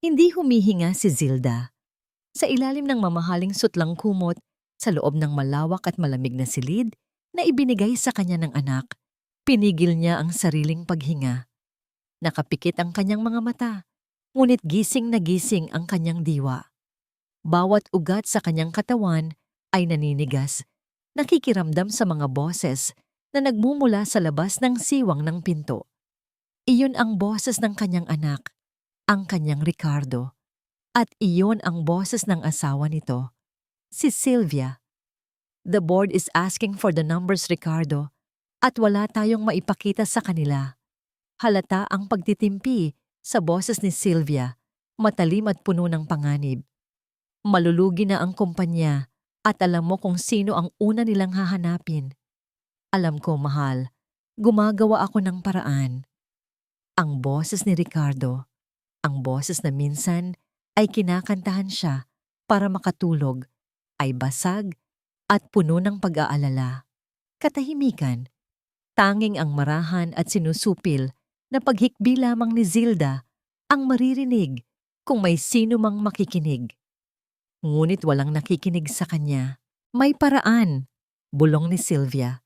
Hindi humihinga si Zilda. Sa ilalim ng mamahaling sutlang kumot, sa loob ng malawak at malamig na silid na ibinigay sa kanya ng anak, pinigil niya ang sariling paghinga. Nakapikit ang kanyang mga mata, ngunit gising na gising ang kanyang diwa. Bawat ugat sa kanyang katawan ay naninigas, nakikiramdam sa mga boses na nagmumula sa labas ng siwang ng pinto. Iyon ang boses ng kanyang anak, ang kanyang Ricardo. At iyon ang boses ng asawa nito, si Sylvia. The board is asking for the numbers, Ricardo, at wala tayong maipakita sa kanila. Halata ang pagtitimpi sa boses ni Sylvia, matalim at puno ng panganib. Malulugi na ang kumpanya at alam mo kung sino ang una nilang hahanapin. Alam ko, mahal, gumagawa ako ng paraan. Ang boses ni Ricardo, ang boses na minsan ay kinakantahan siya para makatulog, ay basag at puno ng pag-aalala. Katahimikan, tanging ang marahan at sinusupil na paghikbi lamang ni Zilda ang maririnig kung may sino mang makikinig. Ngunit walang nakikinig sa kanya. May paraan, bulong ni Sylvia.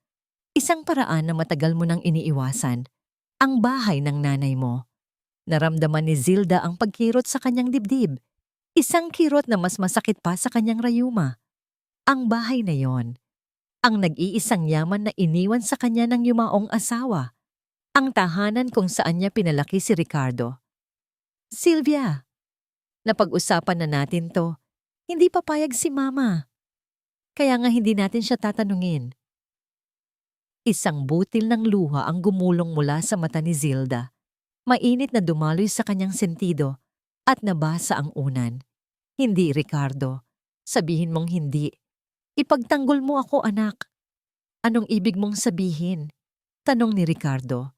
Isang paraan na matagal mo nang iniiwasan, ang bahay ng nanay mo. Naramdaman ni Zilda ang pagkirot sa kanyang dibdib. Isang kirot na mas masakit pa sa kanyang rayuma. Ang bahay na yon, ang nag-iisang yaman na iniwan sa kanya ng yumaong asawa. Ang tahanan kung saan niya pinalaki si Ricardo. Sylvia, napag-usapan na natin to. Hindi papayag si Mama. Kaya nga hindi natin siya tatanungin. Isang butil ng luha ang gumulong mula sa mata ni Zilda. Mainit na dumaloy sa kanyang sentido at nabasa ang unan. Hindi, Ricardo. Sabihin mong hindi. Ipagtanggol mo ako, anak. Anong ibig mong sabihin? Tanong ni Ricardo.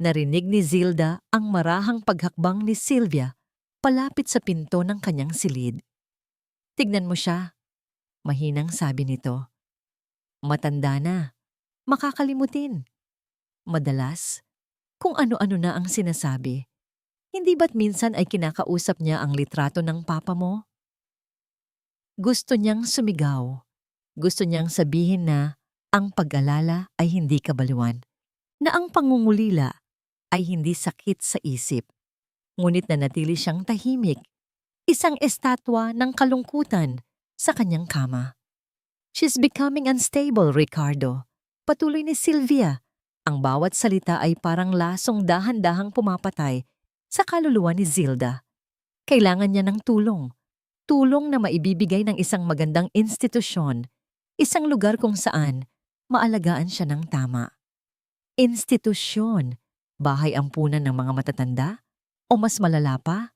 Narinig ni Zilda ang marahang paghakbang ni Sylvia palapit sa pinto ng kanyang silid. Tignan mo siya, mahinang sabi nito. Matanda na, makakalimutin. Madalas, kung ano-ano na ang sinasabi. Hindi ba't minsan ay kinakausap niya ang litrato ng papa mo? Gusto niyang sumigaw. Gusto niyang sabihin na ang pag-alala ay hindi kabaliwan, na ang pangungulila ay hindi sakit sa isip. Ngunit nanatili siyang tahimik, isang estatwa ng kalungkutan sa kanyang kama. She's becoming unstable, Ricardo. Patuloy ni Sylvia. Ang bawat salita ay parang lasong dahan-dahang pumapatay sa kaluluwa ni Zilda. Kailangan niya ng tulong. Tulong na maibibigay ng isang magandang institusyon, isang lugar kung saan maalagaan siya ng tama. Institusyon, bahay ampunan ng mga matatanda? O mas malala pa?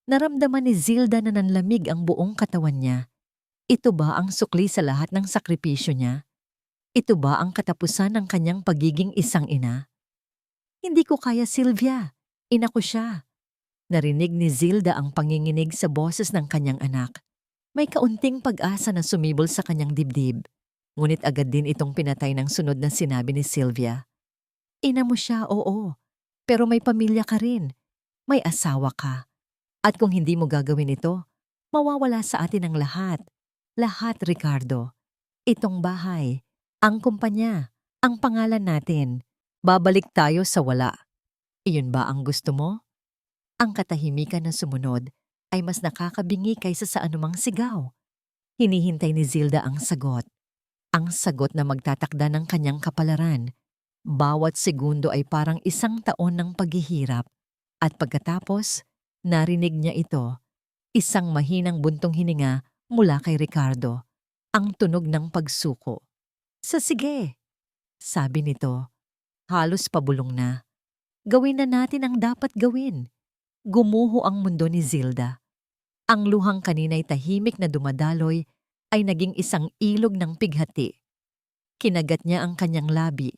Naramdaman ni Zilda na nanlamig ang buong katawan niya. Ito ba ang sukli sa lahat ng sakripisyo niya? Ito ba ang katapusan ng kanyang pagiging isang ina? Hindi ko kaya, Sylvia. Ina ko siya. Narinig ni Zilda ang panginginig sa boses ng kanyang anak. May kaunting pag-asa na sumibol sa kanyang dibdib. Ngunit agad din itong pinatay ng sunod na sinabi ni Sylvia. Ina mo siya, oo. Pero may pamilya ka rin. May asawa ka. At kung hindi mo gagawin ito, mawawala sa atin ang lahat. Lahat, Ricardo. Itong bahay, ang kumpanya, ang pangalan natin. Babalik tayo sa wala. Iyon ba ang gusto mo? Ang katahimikan na sumunod ay mas nakakabingi kaysa sa anumang sigaw. Hinihintay ni Zilda ang sagot. Ang sagot na magtatakda ng kanyang kapalaran. Bawat segundo ay parang isang taon ng paghihirap. At pagkatapos, narinig niya ito. Isang mahinang buntong hininga mula kay Ricardo. Ang tunog ng pagsuko. Sige, sabi nito. Halos pabulong na. Gawin na natin ang dapat gawin. Gumuho ang mundo ni Zilda. Ang luhang kanina'y tahimik na dumadaloy ay naging isang ilog ng pighati. Kinagat niya ang kanyang labi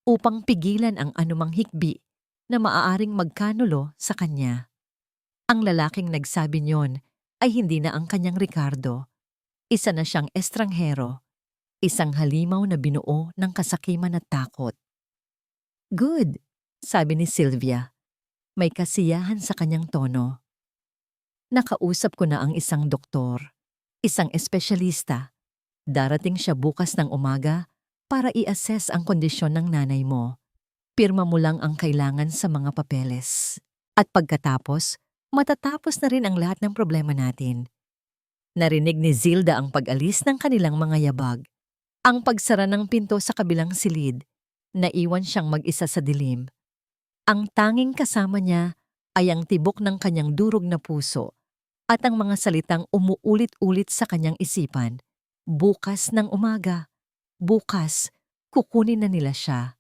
upang pigilan ang anumang hikbi na maaaring magkanulo sa kanya. Ang lalaking nagsabi niyon ay hindi na ang kanyang Ricardo. Isa na siyang estranghero, isang halimaw na binuo ng kasakiman at takot. Good, sabi ni Sylvia. May kasiyahan sa kanyang tono. Nakausap ko na ang isang doktor, isang espesyalista. Darating siya bukas ng umaga para i-assess ang kondisyon ng nanay mo. Pirma mo lang ang kailangan sa mga papeles. At pagkatapos, matatapos na rin ang lahat ng problema natin. Narinig ni Zilda ang pag-alis ng kanilang mga yabag. Ang pagsara ng pinto sa kabilang silid, naiwan siyang mag-isa sa dilim. Ang tanging kasama niya ay ang tibok ng kanyang durog na puso at ang mga salitang umuulit-ulit sa kanyang isipan. Bukas ng umaga. Bukas, kukunin na nila siya.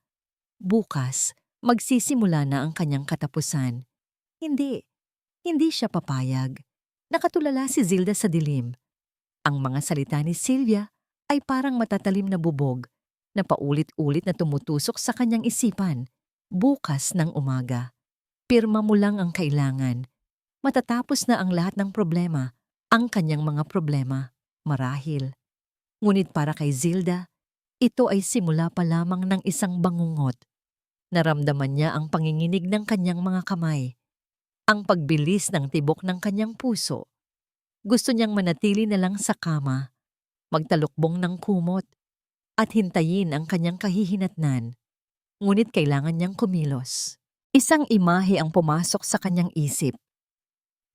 Bukas, magsisimula na ang kanyang katapusan. Hindi siya papayag. Nakatulala si Zilda sa dilim. Ang mga salita ni Sylvia ay parang matatalim na bubog na paulit-ulit na tumutusok sa kanyang isipan. Bukas ng umaga. Pirma mo lang ang kailangan. Matatapos na ang lahat ng problema, ang kanyang mga problema, marahil. Ngunit para kay Zilda, ito ay simula pa lamang ng isang bangungot. Naramdaman niya ang panginginig ng kanyang mga kamay, ang pagbilis ng tibok ng kanyang puso. Gusto niyang manatili na lang sa kama, magtalukbong ng kumot, at hintayin ang kanyang kahihinatnan. Ngunit kailangan niyang kumilos. Isang imahe ang pumasok sa kanyang isip.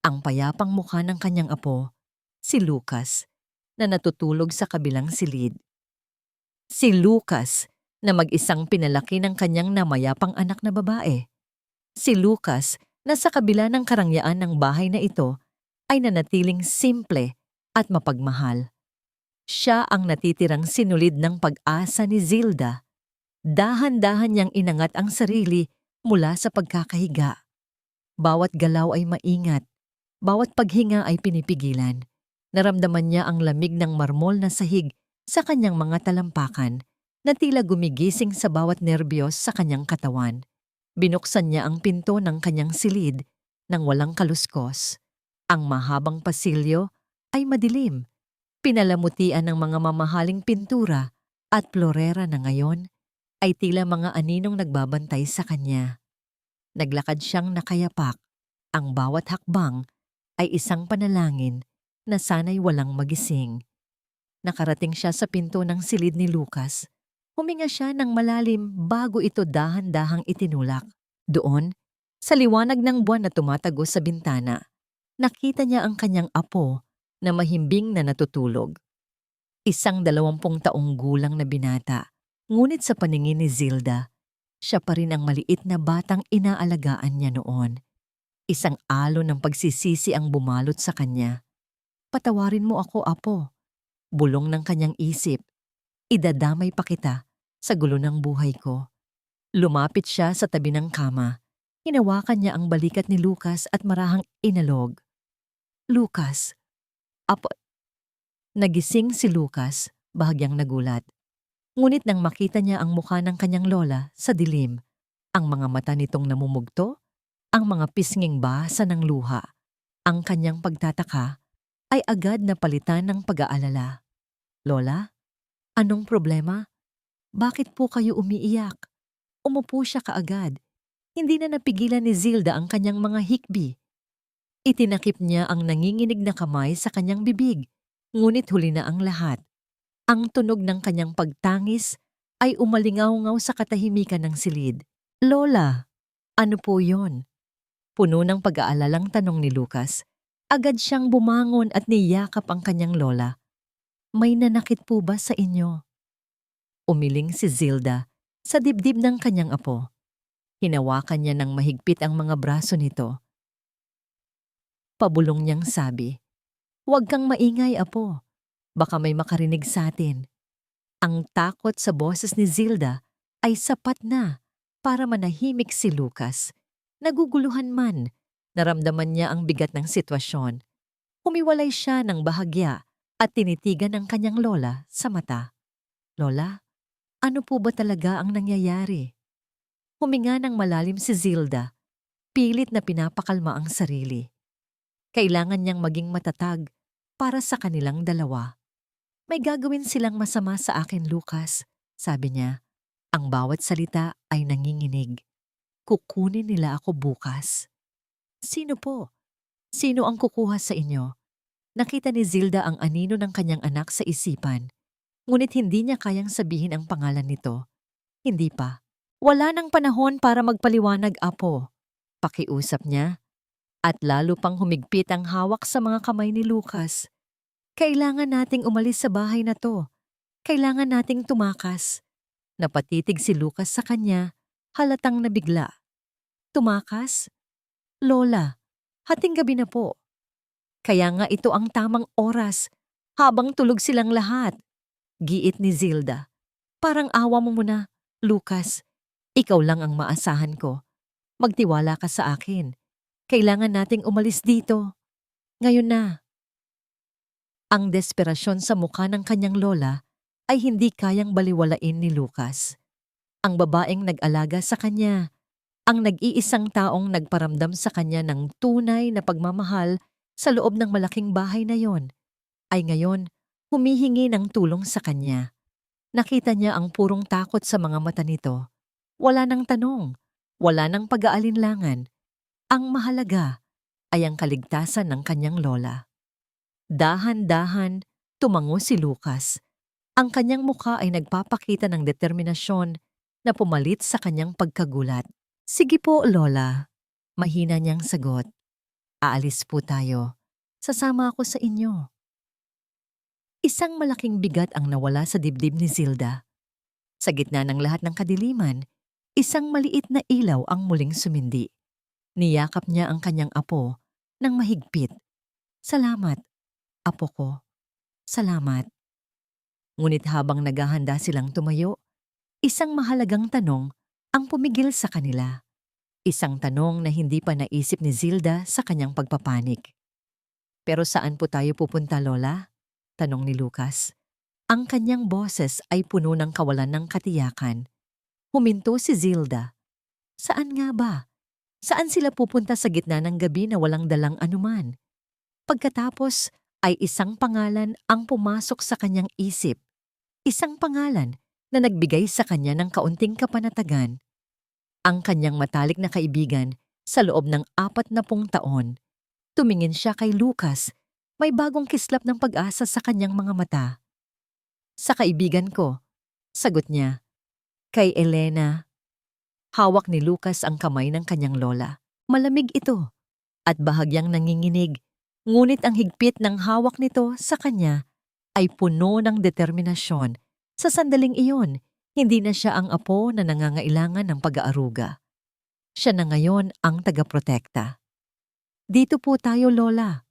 Ang payapang mukha ng kanyang apo, si Lucas, na natutulog sa kabilang silid. Si Lucas na mag-isang pinalaki ng kanyang namayapang anak na babae. Si Lucas na sa kabila ng karangyaan ng bahay na ito ay nanatiling simple at mapagmahal. Siya ang natitirang sinulid ng pag-asa ni Zilda. Dahan-dahan niyang inangat ang sarili mula sa pagkakahiga. Bawat galaw ay maingat, bawat paghinga ay pinipigilan. Naramdaman niya ang lamig ng marmol na sahig sa kanyang mga talampakan na tila gumigising sa bawat nerbiyos sa kanyang katawan. Binuksan niya ang pinto ng kanyang silid nang walang kaluskos. Ang mahabang pasilyo ay madilim. Pinalamutian ng mga mamahaling pintura at florera na ngayon ay tila mga aninong nagbabantay sa kanya. Naglakad siyang nakayapak. Ang bawat hakbang ay isang panalangin na sana'y walang magising. Nakarating siya sa pinto ng silid ni Lucas. Huminga siya ng malalim bago ito dahan-dahang itinulak. Doon, sa liwanag ng buwan na tumatagos sa bintana, nakita niya ang kanyang apo na mahimbing na natutulog. Isang 20 taong gulang na binata, ngunit sa paningin ni Zilda, siya pa rin ang maliit na batang inaalagaan niya noon. Isang alon ng pagsisisi ang bumalot sa kanya. Patawarin mo ako, apo. Bulong ng kanyang isip. Idadamay pa kita sa gulo ng buhay ko. Lumapit siya sa tabi ng kama. Hinawakan niya ang balikat ni Lucas at marahang inalog. Lucas. Apo. Nagising si Lucas, bahagyang nagulat. Ngunit nang makita niya ang mukha ng kanyang lola sa dilim, ang mga mata nitong namumugto, ang mga pisnging basa ng luha, ang kanyang pagtataka ay agad na palitan ng pag-aalala. Lola, anong problema? Bakit po kayo umiiyak? Umupo siya kaagad. Hindi na napigilan ni Zilda ang kanyang mga hikbi. Itinakip niya ang nanginginig na kamay sa kanyang bibig, ngunit huli na ang lahat. Ang tunog ng kanyang pagtangis ay umalingaw-ngaw sa katahimikan ng silid. Lola, ano po yon? Puno ng pag-aalalang tanong ni Lucas. Agad siyang bumangon at niyakap ang kanyang lola. May nanakit po ba sa inyo? Umiling si Zilda sa dibdib ng kanyang apo. Hinawakan niya ng mahigpit ang mga braso nito. Pabulong niyang sabi, "Huwag kang maingay, apo. Baka may makarinig sa atin." Ang takot sa boses ni Zilda ay sapat na para manahimik si Lucas. Naguguluhan man, naramdaman niya ang bigat ng sitwasyon. Humiwalay siya ng bahagya at tinitigan ang kanyang lola sa mata. Lola, ano po ba talaga ang nangyayari? Huminga ng malalim si Zilda, pilit na pinapakalma ang sarili. Kailangan niyang maging matatag para sa kanilang dalawa. May gagawin silang masama sa akin, Lucas, sabi niya. Ang bawat salita ay nanginginig. Kukunin nila ako bukas. Sino po? Sino ang kukuha sa inyo? Nakita ni Zilda ang anino ng kanyang anak sa isipan, ngunit hindi niya kayang sabihin ang pangalan nito. Hindi pa. Wala nang panahon para magpaliwanag, Apo. Pakiusap niya, at lalo pang humigpit ang hawak sa mga kamay ni Lucas. Kailangan nating umalis sa bahay na to. Kailangan nating tumakas. Napatitig si Lucas sa kanya, halatang nabigla. Tumakas? Lola, hating gabi na po. Kaya nga ito ang tamang oras, habang tulog silang lahat. Giit ni Zilda. Parang awa mo muna, Lucas. Ikaw lang ang maasahan ko. Magtiwala ka sa akin. Kailangan nating umalis dito. Ngayon na. Ang desperasyon sa mukha ng kanyang lola ay hindi kayang baliwalain ni Lucas. Ang babaeng nag-alaga sa kanya, ang nag-iisang taong nagparamdam sa kanya ng tunay na pagmamahal sa loob ng malaking bahay na yon, ay ngayon humihingi ng tulong sa kanya. Nakita niya ang purong takot sa mga mata nito. Wala nang tanong, wala nang pag-aalinlangan. Ang mahalaga ay ang kaligtasan ng kanyang lola. Dahan-dahan, tumango si Lucas. Ang kanyang mukha ay nagpapakita ng determinasyon na pumalit sa kanyang pagkagulat. Sige po, Lola. Mahina niyang sagot. Aalis po tayo. Sasama ako sa inyo. Isang malaking bigat ang nawala sa dibdib ni Zilda. Sa gitna ng lahat ng kadiliman, isang maliit na ilaw ang muling sumindi. Niyakap niya ang kanyang apo ng mahigpit. Salamat, apo ko. Salamat. Ngunit habang naghahanda silang tumayo, isang mahalagang tanong ang pumigil sa kanila. Isang tanong na hindi pa naisip ni Zilda sa kanyang pagpapanik. Pero saan po tayo pupunta, Lola? Tanong ni Lucas. Ang kanyang boses ay puno ng kawalan ng katiyakan. Huminto si Zilda. Saan nga ba? Saan sila pupunta sa gitna ng gabi na walang dalang anuman? Pagkatapos ay isang pangalan ang pumasok sa kanyang isip. Isang pangalan na nagbigay sa kanya ng kaunting kapanatagan. Ang kanyang matalik na kaibigan sa loob ng 40 taon. Tumingin siya kay Lucas, may bagong kislap ng pag-asa sa kanyang mga mata. Sa kaibigan ko, sagot niya. Kay Elena. Hawak ni Lucas ang kamay ng kanyang lola. Malamig ito at bahagyang nanginginig, ngunit ang higpit ng hawak nito sa kanya ay puno ng determinasyon. Sa sandaling iyon, hindi na siya ang apo na nangangailangan ng pag-aaruga. Siya na ngayon ang tagaprotekta. Dito po tayo, Lola.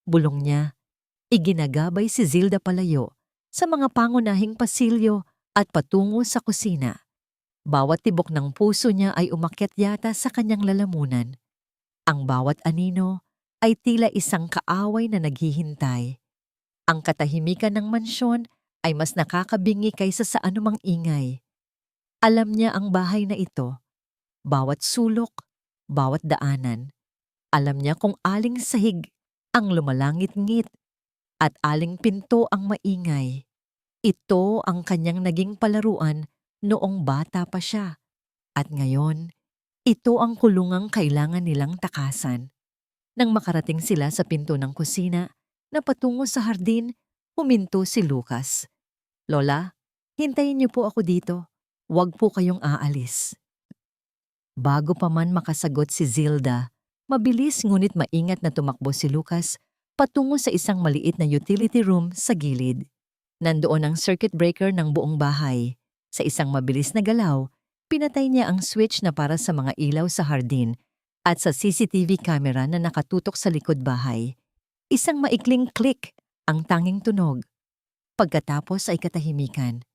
Bulong niya. Iginagabay si Zilda palayo sa mga pangunahing pasilyo at patungo sa kusina. Bawat tibok ng puso niya ay umakyat yata sa kanyang lalamunan. Ang bawat anino ay tila isang kaaway na naghihintay. Ang katahimikan ng mansyon ay mas nakakabingi kaysa sa anumang ingay. Alam niya ang bahay na ito, bawat sulok, bawat daanan. Alam niya kung aling sahig ang lumalangit-ngit at aling pinto ang maingay. Ito ang kanyang naging palaruan noong bata pa siya. At ngayon, ito ang kulungang kailangan nilang takasan. Nang makarating sila sa pinto ng kusina na patungo sa hardin, huminto si Lucas. Lola, hintayin niyo po ako dito. Huwag po kayong aalis. Bago pa man makasagot si Zilda, mabilis ngunit maingat na tumakbo si Lucas patungo sa isang maliit na utility room sa gilid. Nandoon ang circuit breaker ng buong bahay. Sa isang mabilis na galaw, pinatay niya ang switch na para sa mga ilaw sa hardin at sa CCTV camera na nakatutok sa likod bahay. Isang maikling click ang tanging tunog. Pagkatapos ay katahimikan.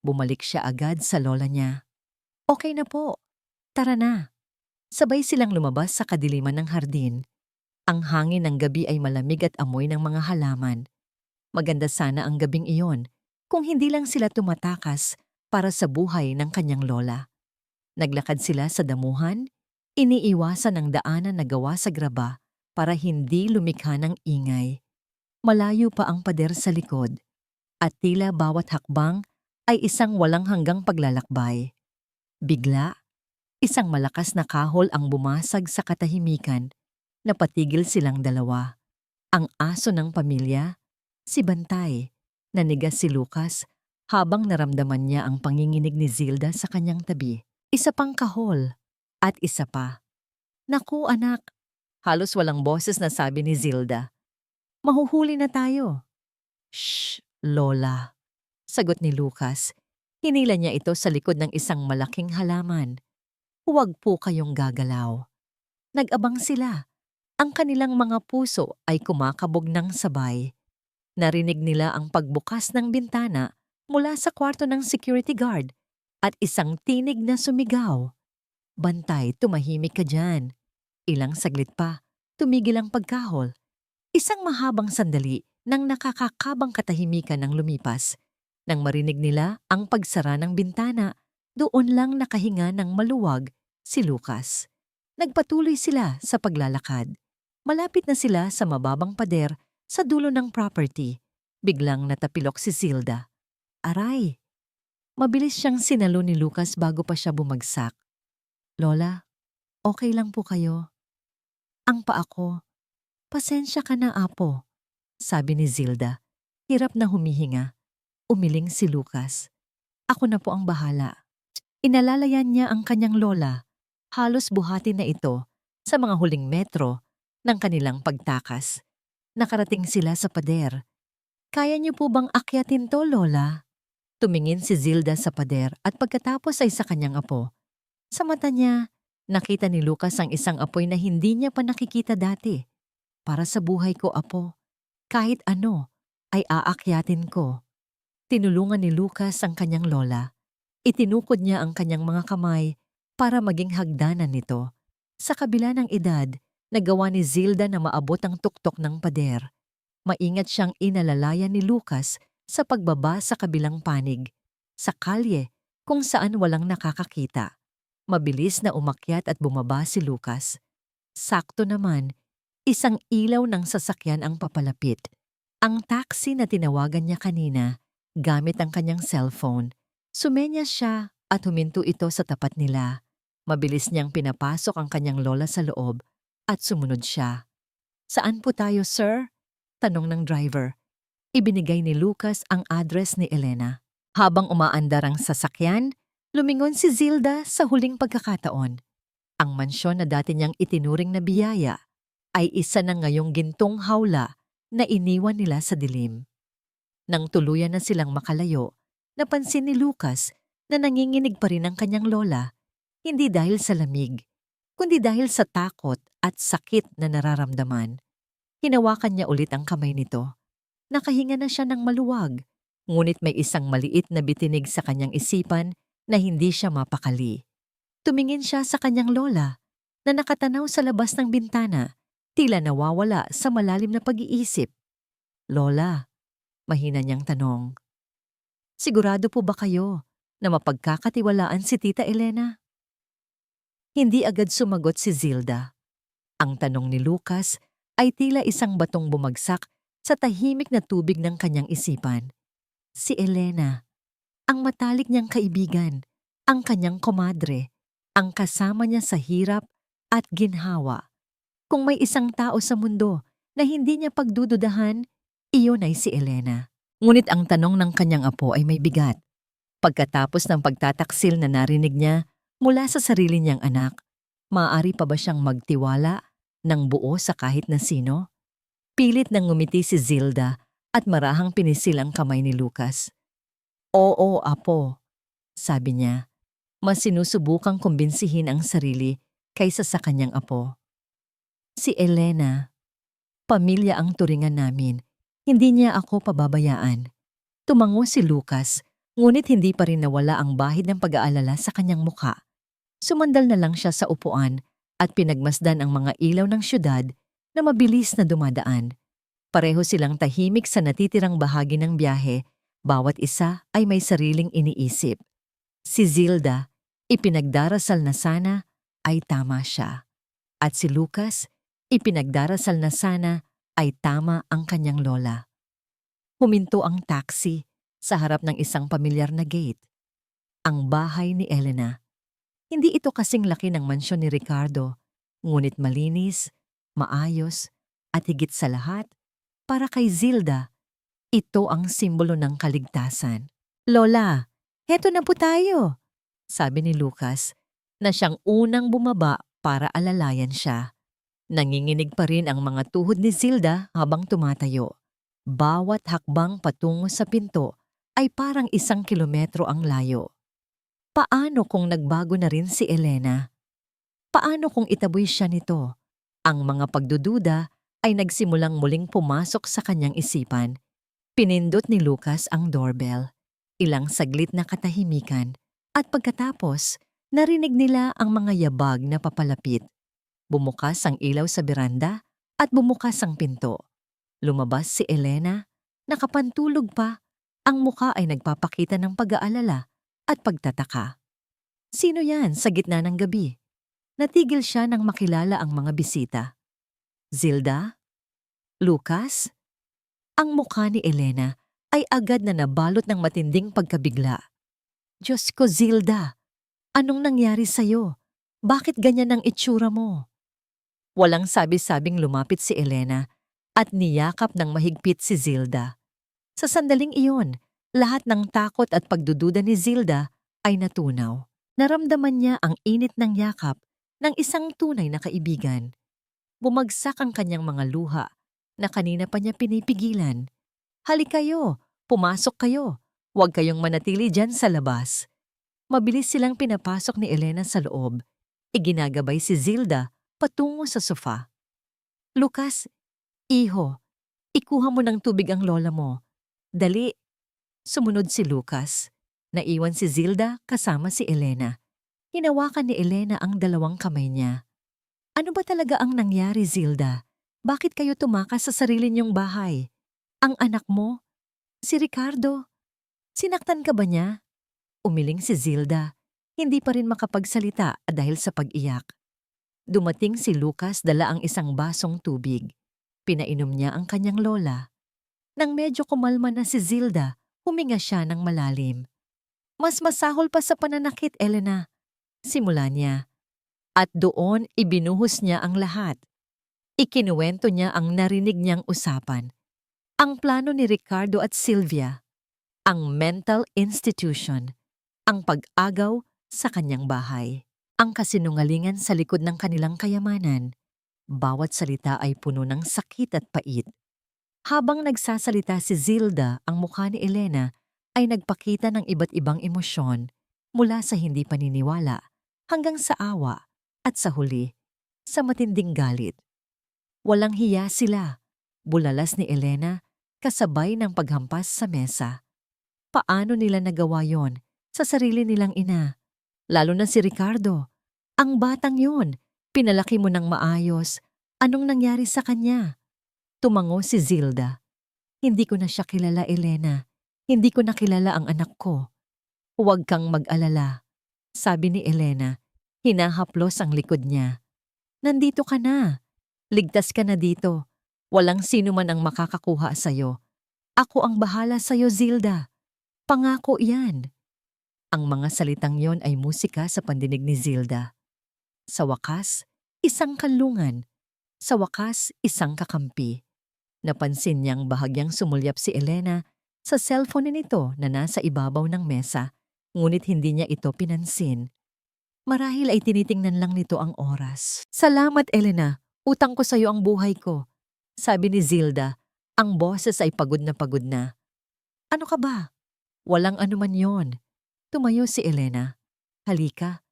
Bumalik siya agad sa lola niya. Okay na po. Tara na. Sabay silang lumabas sa kadiliman ng hardin. Ang hangin ng gabi ay malamig at amoy ng mga halaman. Maganda sana ang gabing iyon kung hindi lang sila tumatakas para sa buhay ng kanyang lola. Naglakad sila sa damuhan, iniiwasan ang daanan na gawa sa graba para hindi lumikha ng ingay. Malayo pa ang pader sa likod at tila bawat hakbang ay isang walang hanggang paglalakbay. Bigla, isang malakas na kahol ang bumasag sa katahimikan. Napatigil silang dalawa. Ang aso ng pamilya, si Bantay. Nanigas si Lucas habang naramdaman niya ang panginginig ni Zilda sa kanyang tabi. Isa pang kahol at isa pa. Naku anak, halos walang boses na sabi ni Zilda. Mahuhuli na tayo. Shh, Lola. Sagot ni Lucas. Hinila niya ito sa likod ng isang malaking halaman. Huwag po kayong gagalaw. Nag-abang sila. Ang kanilang mga puso ay kumakabog ng sabay. Narinig nila ang pagbukas ng bintana mula sa kwarto ng security guard at isang tinig na sumigaw. Bantay, tumahimik ka dyan. Ilang saglit pa, tumigil ang pagkahol. Isang mahabang sandali nang nakakakabang katahimikan ng lumipas. Nang marinig nila ang pagsara ng bintana, doon lang nakahinga ng maluwag si Lucas. Nagpatuloy sila sa paglalakad. Malapit na sila sa mababang pader sa dulo ng property. Biglang natapilok si Zilda. Aray! Mabilis siyang sinalo ni Lucas bago pa siya bumagsak. Lola, okay lang po kayo? Ang paa ko. Pasensya ka na, apo, sabi ni Zilda. Hirap na humihinga. Umiling si Lucas. Ako na po ang bahala. Inalalayan niya ang kanyang lola. Halos buhati na ito sa mga huling metro ng kanilang pagtakas. Nakarating sila sa pader. Kaya niyo po bang akyatin to, Lola? Tumingin si Zilda sa pader at pagkatapos ay sa kanyang apo. Sa mata niya, nakita ni Lucas ang isang apoy na hindi niya pa nakikita dati. Para sa buhay ko, apo, kahit ano ay aakyatin ko. Tinulungan ni Lucas ang kanyang lola. Itinukod niya ang kanyang mga kamay para maging hagdanan nito. Sa kabila ng edad, nagawa ni Zilda na maabot ang tuktok ng pader. Maingat siyang inalalayan ni Lucas sa pagbaba sa kabilang panig, sa kalye kung saan walang nakakakita. Mabilis na umakyat at bumaba si Lucas. Sakto naman, isang ilaw ng sasakyan ang papalapit. Ang taxi na tinawagan niya kanina, gamit ang kanyang cellphone. Sumenyas siya at huminto ito sa tapat nila. Mabilis niyang pinapasok ang kanyang lola sa loob at sumunod siya. Saan po tayo, sir? Tanong ng driver. Ibinigay ni Lucas ang address ni Elena. Habang umaandar ang sasakyan, lumingon si Zilda sa huling pagkakataon. Ang mansyon na dati niyang itinuring na biyaya ay isa na ngayong gintong hawla na iniwan nila sa dilim. Nang tuluyan na silang makalayo, napansin ni Lucas na nanginginig pa rin ang kanyang lola, hindi dahil sa lamig, kundi dahil sa takot at sakit na nararamdaman. Hinawakan niya ulit ang kamay nito. Nakahinga na siya ng maluwag, ngunit may isang maliit na bitinig sa kanyang isipan na hindi siya mapakali. Tumingin siya sa kanyang lola na nakatanaw sa labas ng bintana, tila nawawala sa malalim na pag-iisip. Lola, mahina niyang tanong. Sigurado po ba kayo na mapagkakatiwalaan si Tita Elena? Hindi agad sumagot si Zilda. Ang tanong ni Lucas ay tila isang batong bumagsak sa tahimik na tubig ng kanyang isipan. Si Elena, ang matalik niyang kaibigan, ang kanyang komadre, ang kasama niya sa hirap at ginhawa. Kung may isang tao sa mundo na hindi niya pagdududahan, iyon ay si Elena. Ngunit ang tanong ng kanyang apo ay may bigat. Pagkatapos ng pagtataksil na narinig niya mula sa sarili niyang anak, maaari pa ba siyang magtiwala ng buo sa kahit na sino? Pilit nang ngumiti si Zilda at marahang pinisil ang kamay ni Lucas. Oo, apo, sabi niya. Mas sinusubukang kumbinsihin ang sarili kaysa sa kanyang apo. Si Elena, pamilya ang turingan namin. Hindi niya ako pababayaan. Tumango si Lucas, ngunit hindi pa rin nawala ang bahid ng pag-aalala sa kanyang mukha. Sumandal na lang siya sa upuan at pinagmasdan ang mga ilaw ng syudad na mabilis na dumadaan. Pareho silang tahimik sa natitirang bahagi ng biyahe, bawat isa ay may sariling iniisip. Si Zilda, ipinagdarasal na sana ay tama siya. At si Lucas, ipinagdarasal na sana ay tama ang kanyang lola. Huminto ang taxi sa harap ng isang pamilyar na gate. Ang bahay ni Elena. Hindi ito kasing laki ng mansyon ni Ricardo, ngunit malinis, maayos, at higit sa lahat, para kay Zilda, ito ang simbolo ng kaligtasan. Lola, heto na po tayo, sabi ni Lucas, na siyang unang bumaba para alalayan siya. Nanginginig pa rin ang mga tuhod ni Zilda habang tumatayo. Bawat hakbang patungo sa pinto ay parang 1 kilometro ang layo. Paano kung nagbago na rin si Elena? Paano kung itaboy siya nito? Ang mga pagdududa ay nagsimulang muling pumasok sa kanyang isipan. Pinindot ni Lucas ang doorbell. Ilang saglit na katahimikan at pagkatapos, narinig nila ang mga yabag na papalapit. Bumukas ang ilaw sa beranda at bumukas ang pinto. Lumabas si Elena, nakapantulog pa. Ang muka ay nagpapakita ng pag-aalala at pagtataka. Sino yan sa gitna ng gabi? Natigil siya nang makilala ang mga bisita. Zilda? Lucas? Ang mukha ni Elena ay agad na nabalot ng matinding pagkabigla. Diyos ko, Zilda! Anong nangyari sa'yo? Bakit ganyan ang itsura mo? Walang sabi-sabing lumapit si Elena at niyakap ng mahigpit si Zilda. Sa sandaling iyon, lahat ng takot at pagdududa ni Zilda ay natunaw. Naramdaman niya ang init ng yakap ng isang tunay na kaibigan. Bumagsak ang kanyang mga luha na kanina pa niya pinipigilan. Halik kayo, pumasok kayo, huwag kayong manatili dyan sa labas. Mabilis silang pinapasok ni Elena sa loob. Iginagabay si Zilda patungo sa sofa. Lucas, iho, ikuha mo ng tubig ang lola mo. Dali. Sumunod si Lucas. Naiwan si Zilda kasama si Elena. Hinawakan ni Elena ang dalawang kamay niya. Ano ba talaga ang nangyari, Zilda? Bakit kayo tumakas sa sarili niyong bahay? Ang anak mo? Si Ricardo? Sinaktan ka ba niya? Umiling si Zilda. Hindi pa rin makapagsalita dahil sa pag-iyak. Dumating si Lucas, dala ang isang basong tubig. Pinainom niya ang kanyang lola. Nang medyo kumalma na si Zilda, huminga siya ng malalim. Mas masahol pa sa pananakit, Elena. Simula niya. At doon ibinuhos niya ang lahat. Ikinuwento niya ang narinig niyang usapan. Ang plano ni Ricardo at Sylvia. Ang mental institution. Ang pag-agaw sa kanyang bahay. Ang kasinungalingan sa likod ng kanilang kayamanan. Bawat salita ay puno ng sakit at pait. Habang nagsasalita si Zilda, ang mukha ni Elena ay nagpakita ng iba't ibang emosyon mula sa hindi paniniwala hanggang sa awa at sa huli, sa matinding galit. Walang hiya sila. Bulalas ni Elena kasabay ng paghampas sa mesa. Paano nila nagawa yon sa sarili nilang ina? Lalo na si Ricardo. Ang batang yon, pinalaki mo ng maayos. Anong nangyari sa kanya? Tumango si Zilda. Hindi ko na siya kilala, Elena. Hindi ko na kilala ang anak ko. Huwag kang mag-alala, sabi ni Elena. Hinahaplos ang likod niya. Nandito ka na. Ligtas ka na dito. Walang sino man ang makakakuha sa'yo. Ako ang bahala sa'yo, Zilda. Pangako yan. Ang mga salitang yon ay musika sa pandinig ni Zilda. Sa wakas, isang kanlungan. Sa wakas, isang kakampi. Napansin niyang bahagyang sumulyap si Elena sa cellphone nito na nasa ibabaw ng mesa, ngunit hindi niya ito pinansin. Marahil ay tinitingnan lang nito ang oras. Salamat, Elena. Utang ko sa'yo ang buhay ko. Sabi ni Zilda, ang boses ay pagod na pagod na. Ano ka ba? Walang anuman yon. Tumayo si Elena. Halika.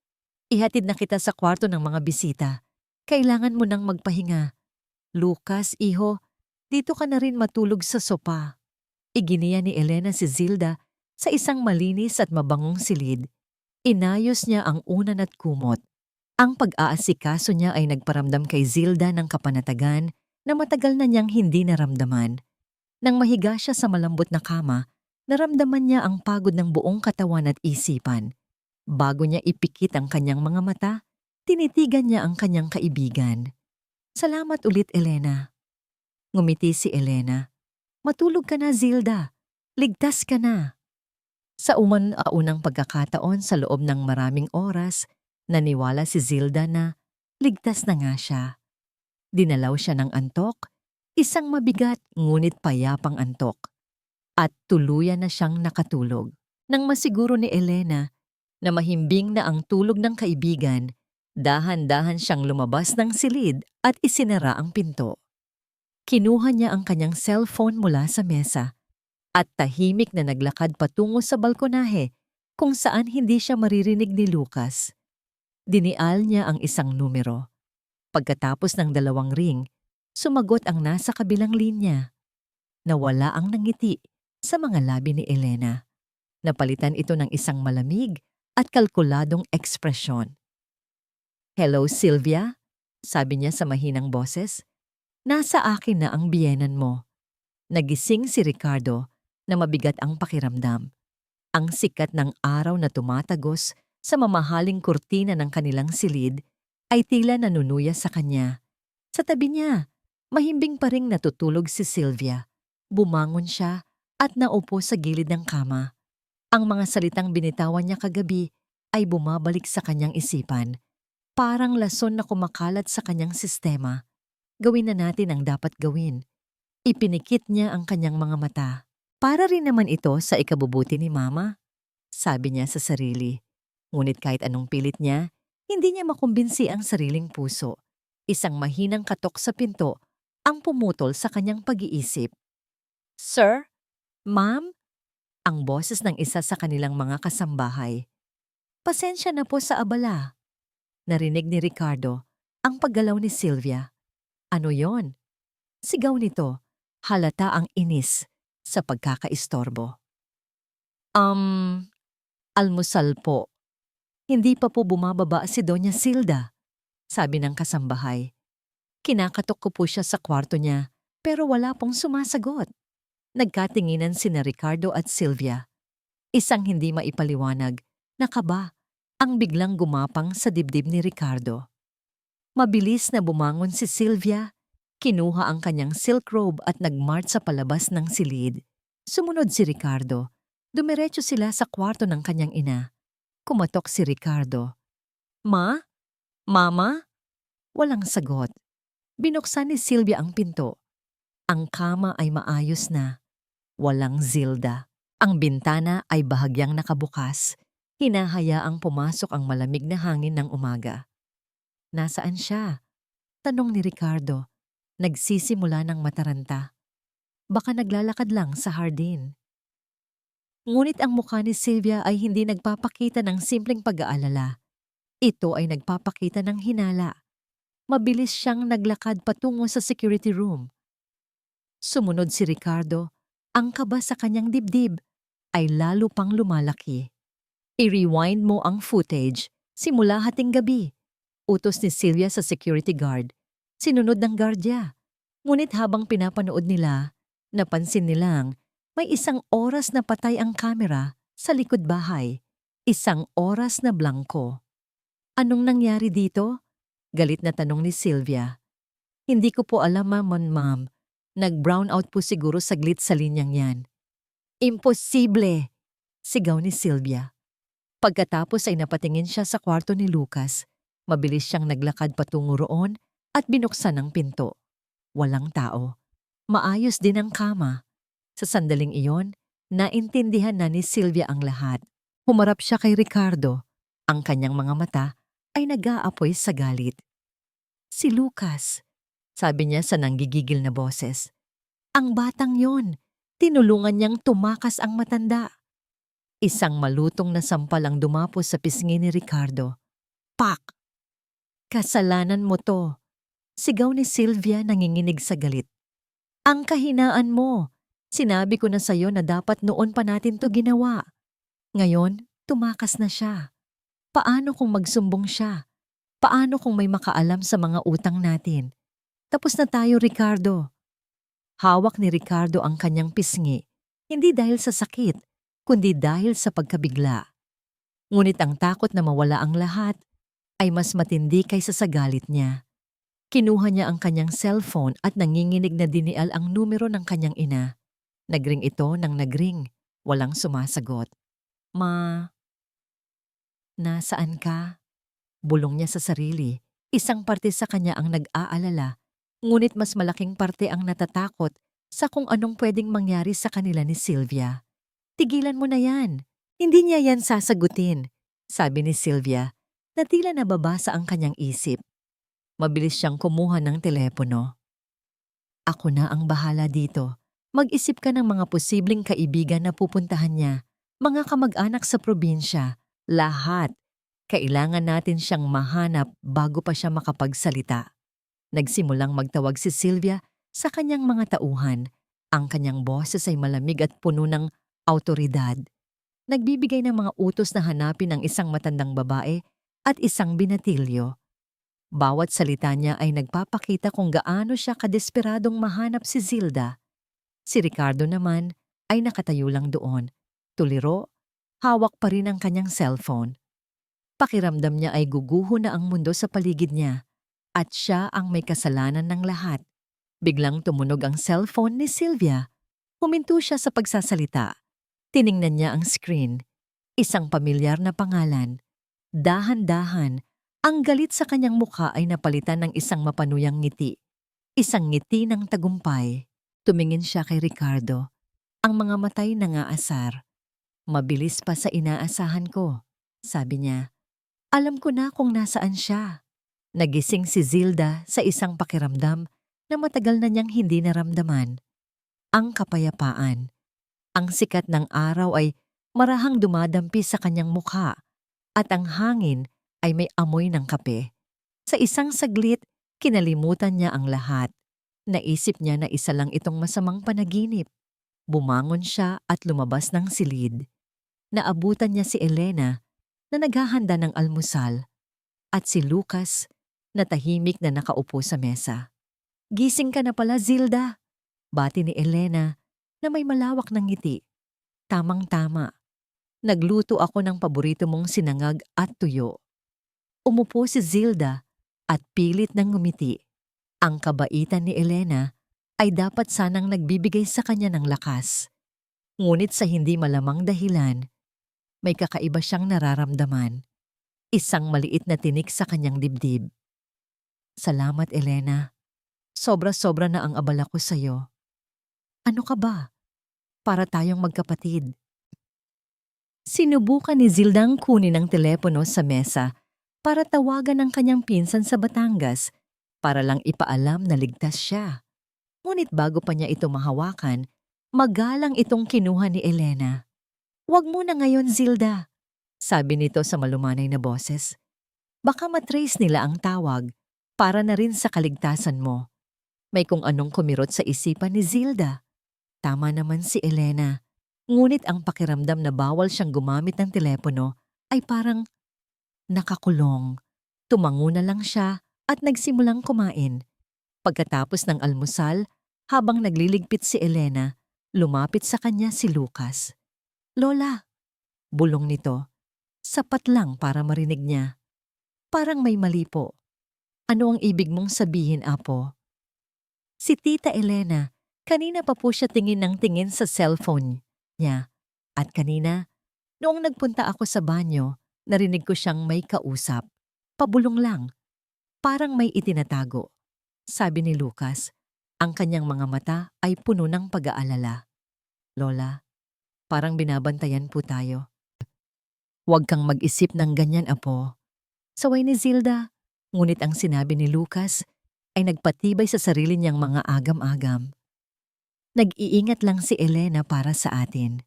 Ihatid na kita sa kwarto ng mga bisita. Kailangan mo nang magpahinga. Lucas, iho, dito ka na rin matulog sa sopa. Iginiya ni Elena si Zilda sa isang malinis at mabangong silid. Inayos niya ang unan at kumot. Ang pag-aasikaso niya ay nagparamdam kay Zilda ng kapanatagan na matagal na niyang hindi naramdaman. Nang mahiga siya sa malambot na kama, naramdaman niya ang pagod ng buong katawan at isipan. Bago niya ipikit ang kanyang mga mata, tinitigan niya ang kanyang kaibigan. Salamat ulit, Elena. Ngumiti si Elena. Matulog ka na, Zilda. Ligtas ka na. Sa unang pagkakataon sa loob ng maraming oras, naniwala si Zilda na ligtas na nga siya. Dinalaw siya ng antok, isang mabigat ngunit payapang antok. At tuluyan na siyang nakatulog. Nang masiguro ni Elena na mahimbing na ang tulog ng kaibigan, dahan-dahan siyang lumabas ng silid at isinara ang pinto. Kinuha niya ang kanyang cellphone mula sa mesa at tahimik na naglakad patungo sa balkonahe kung saan hindi siya maririnig ni Lucas. Dinial niya ang isang numero. Pagkatapos ng 2 ring, sumagot ang nasa kabilang linya. Nawala ang nangiti sa mga labi ni Elena. Napalitan ito ng isang malamig at kalkuladong ekspresyon. "Hello, Sylvia?" sabi niya sa mahinang boses. "Nasa akin na ang biyenan mo." Nagising si Ricardo na mabigat ang pakiramdam. Ang sikat ng araw na tumatagos sa mamahaling kurtina ng kanilang silid ay tila nanunuya sa kanya. Sa tabi niya, mahimbing pa ring natutulog si Sylvia. Bumangon siya at naupo sa gilid ng kama. Ang mga salitang binitawan niya kagabi ay bumabalik sa kanyang isipan. Parang lason na kumakalat sa kanyang sistema. Gawin na natin ang dapat gawin. Ipinikit niya ang kanyang mga mata. Para rin naman ito sa ikabubuti ni Mama, sabi niya sa sarili. Ngunit kahit anong pilit niya, hindi niya makumbinsi ang sariling puso. Isang mahinang katok sa pinto ang pumutol sa kanyang pag-iisip. "Sir? Ma'am?" Ang boses ng isa sa kanilang mga kasambahay. "Pasensya na po sa abala." Narinig ni Ricardo ang paggalaw ni Sylvia. "Ano yon?" Sigaw nito, halata ang inis sa pagkakaistorbo. Almusal po." "Hindi pa po bumababa si Doña Silda," sabi ng kasambahay. Kinakatok ko po siya sa kwarto niya, pero wala pong sumasagot. Nagkatinginan sina Ricardo at Sylvia. Isang hindi maipaliwanag na kaba ang biglang gumapang sa dibdib ni Ricardo. Mabilis na bumangon si Sylvia, kinuha ang kanyang silk robe at nagmarch sa palabas ng silid. Sumunod si Ricardo. Dumiretso sila sa kwarto ng kanyang ina. Kumatok si Ricardo. "Ma? Mama?" Walang sagot. Binuksan ni Sylvia ang pinto. Ang kama ay maayos na. Walang Zilda. Ang bintana ay bahagyang nakabukas. Hinahayaang pumasok ang malamig na hangin ng umaga. "Nasaan siya?" tanong ni Ricardo. Nagsisimula ng mataranta. "Baka naglalakad lang sa hardin." Ngunit ang mukha ni Sylvia ay hindi nagpapakita ng simpleng pag-aalala. Ito ay nagpapakita ng hinala. Mabilis siyang naglakad patungo sa security room. Sumunod si Ricardo. Ang kaba sa kanyang dibdib ay lalo pang lumalaki. "I-rewind mo ang footage simula hating gabi." Utos ni Sylvia sa security guard. Sinunod ng gardya. Ngunit habang pinapanood nila, napansin nilang may 1 oras na patay ang kamera sa likod bahay. 1 oras na blanko. "Anong nangyari dito?" galit na tanong ni Sylvia. "Hindi ko po alam, ma'am. Nag-brown out po siguro saglit sa linyang yan." "Imposible!" sigaw ni Sylvia. Pagkatapos ay napatingin siya sa kwarto ni Lucas. Mabilis siyang naglakad patungo roon at binuksan ang pinto. Walang tao. Maayos din ang kama. Sa sandaling iyon, naintindihan na ni Sylvia ang lahat. Humarap siya kay Ricardo. Ang kanyang mga mata ay nag-aapoy sa galit. "Si Lucas," sabi niya sa nanggigigil na boses. "Ang batang yon, tinulungan niyang tumakas ang matanda." Isang malutong na sampal ang dumapos sa pisngi ni Ricardo. Pak! "Kasalanan mo to," sigaw ni Sylvia nanginginig sa galit. "Ang kahinaan mo. Sinabi ko na sa'yo na dapat noon pa natin to ginawa. Ngayon, tumakas na siya. Paano kung magsumbong siya? Paano kung may makaalam sa mga utang natin? Tapos na tayo, Ricardo." Hawak ni Ricardo ang kanyang pisngi, hindi dahil sa sakit, kundi dahil sa pagkabigla. Ngunit ang takot na mawala ang lahat ay mas matindi kaysa sa galit niya. Kinuha niya ang kanyang cellphone at nanginginig na dinial ang numero ng kanyang ina. Nagring ito nang nagring, walang sumasagot. "Ma, nasaan ka?" Bulong niya sa sarili. Isang parte sa kanya ang nag-aalala Ngunit mas malaking parte ang natatakot sa kung anong pwedeng mangyari sa kanila ni Sylvia. Tigilan mo na yan. Hindi niya yan sasagutin, sabi ni Sylvia, na tila nababasa ang kanyang isip. Mabilis siyang kumuha ng telepono. Ako na ang bahala dito. Mag-isip ka ng mga posibleng kaibigan na pupuntahan niya, mga kamag-anak sa probinsya, lahat. Kailangan natin siyang mahanap bago pa siya makapagsalita. Nagsimulang magtawag si Sylvia sa kanyang mga tauhan. Ang kanyang boses ay malamig at puno ng awtoridad. Nagbibigay ng mga utos na hanapin ang isang matandang babae at isang binatilyo. Bawat salita niya ay nagpapakita kung gaano siya kadesperadong mahanap si Zilda. Si Ricardo naman ay nakatayo lang doon. Tuliro, hawak pa rin ang kanyang cellphone. Pakiramdam niya ay guguho na ang mundo sa paligid niya at siya ang may kasalanan ng lahat. Biglang tumunog ang cellphone ni Sylvia. Huminto siya sa pagsasalita. Tiningnan niya ang screen. Isang pamilyar na pangalan. Dahan-dahan, ang galit sa kanyang mukha ay napalitan ng isang mapanuyang ngiti. Isang ngiti ng tagumpay. Tumingin siya kay Ricardo. Ang mga matay nangaasar. Mabilis pa sa inaasahan ko, sabi niya. Alam ko na kung nasaan siya. Nagising si Zilda sa isang pakiramdam na matagal na niyang hindi naramdaman. Ang kapayapaan. Ang sikat ng araw ay marahang dumadampi sa kanyang mukha at ang hangin ay may amoy ng kape. Sa isang saglit, kinalimutan niya ang lahat. Naisip niya na isa lang itong masamang panaginip. Bumangon siya at lumabas ng silid. Naabutan niya si Elena na naghahanda ng almusal at si Lucas na tahimik na nakaupo sa mesa. Gising ka na pala, Zilda, bati ni Elena na may malawak ng ngiti. Tamang-tama. Nagluto ako ng paborito mong sinangag at tuyo. Umupo si Zilda at pilit ng ngumiti. Ang kabaitan ni Elena ay dapat sanang nagbibigay sa kanya ng lakas. Ngunit sa hindi malamang dahilan, may kakaiba siyang nararamdaman. Isang maliit na tinik sa kanyang dibdib. Salamat, Elena. Sobra-sobra na ang abala ko sa'yo. Ano ka ba? Para tayong magkapatid. Sinubukan ni Zildang kunin ang telepono sa mesa para tawagan ang kanyang pinsan sa Batangas para lang ipaalam na ligtas siya. Ngunit bago pa niya ito mahawakan, magalang itong kinuha ni Elena. Huwag mo na ngayon, Zilda, sabi nito sa malumanay na boses. Baka matrace nila ang tawag para na rin sa kaligtasan mo. May kung anong kumirot sa isipan ni Zilda. Tama naman si Elena. Ngunit ang pakiramdam na bawal siyang gumamit ng telepono ay parang nakakulong. Tumango na lang siya at nagsimulang kumain. Pagkatapos ng almusal, habang nagliligpit si Elena, lumapit sa kanya si Lucas. Lola, bulong nito. Sapat lang para marinig niya. Parang may mali po. Ano ang ibig mong sabihin, Apo? Si Tita Elena, kanina pa po siya tingin ng tingin sa cellphone niya. At kanina, noong nagpunta ako sa banyo, narinig ko siyang may kausap. Pabulong lang. Parang may itinatago. Sabi ni Lucas, ang kanyang mga mata ay puno ng pag-aalala. Lola, parang binabantayan po tayo. Huwag kang mag-isip ng ganyan, Apo. Saway ni Zilda, ngunit ang sinabi ni Lucas ay nagpatibay sa sarili niyang mga agam-agam. Nag-iingat lang si Elena para sa atin.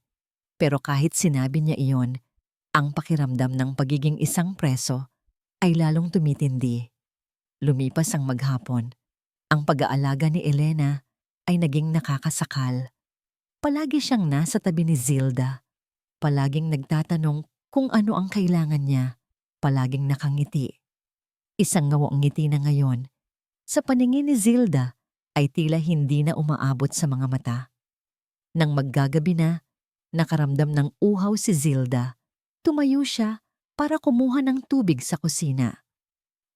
Pero kahit sinabi niya iyon, ang pakiramdam ng pagiging isang preso ay lalong tumitindi. Lumipas ang maghapon. Ang pag-aalaga ni Elena ay naging nakakasakal. Palagi siyang nasa tabi ni Zilda. Palaging nagtatanong kung ano ang kailangan niya. Palaging nakangiti. Isang ngawang ngiti na ngayon. Sa paningin ni Zilda ay tila hindi na umaabot sa mga mata. Nang maggagabi na, nakaramdam ng uhaw si Zilda. Tumayo siya para kumuha ng tubig sa kusina.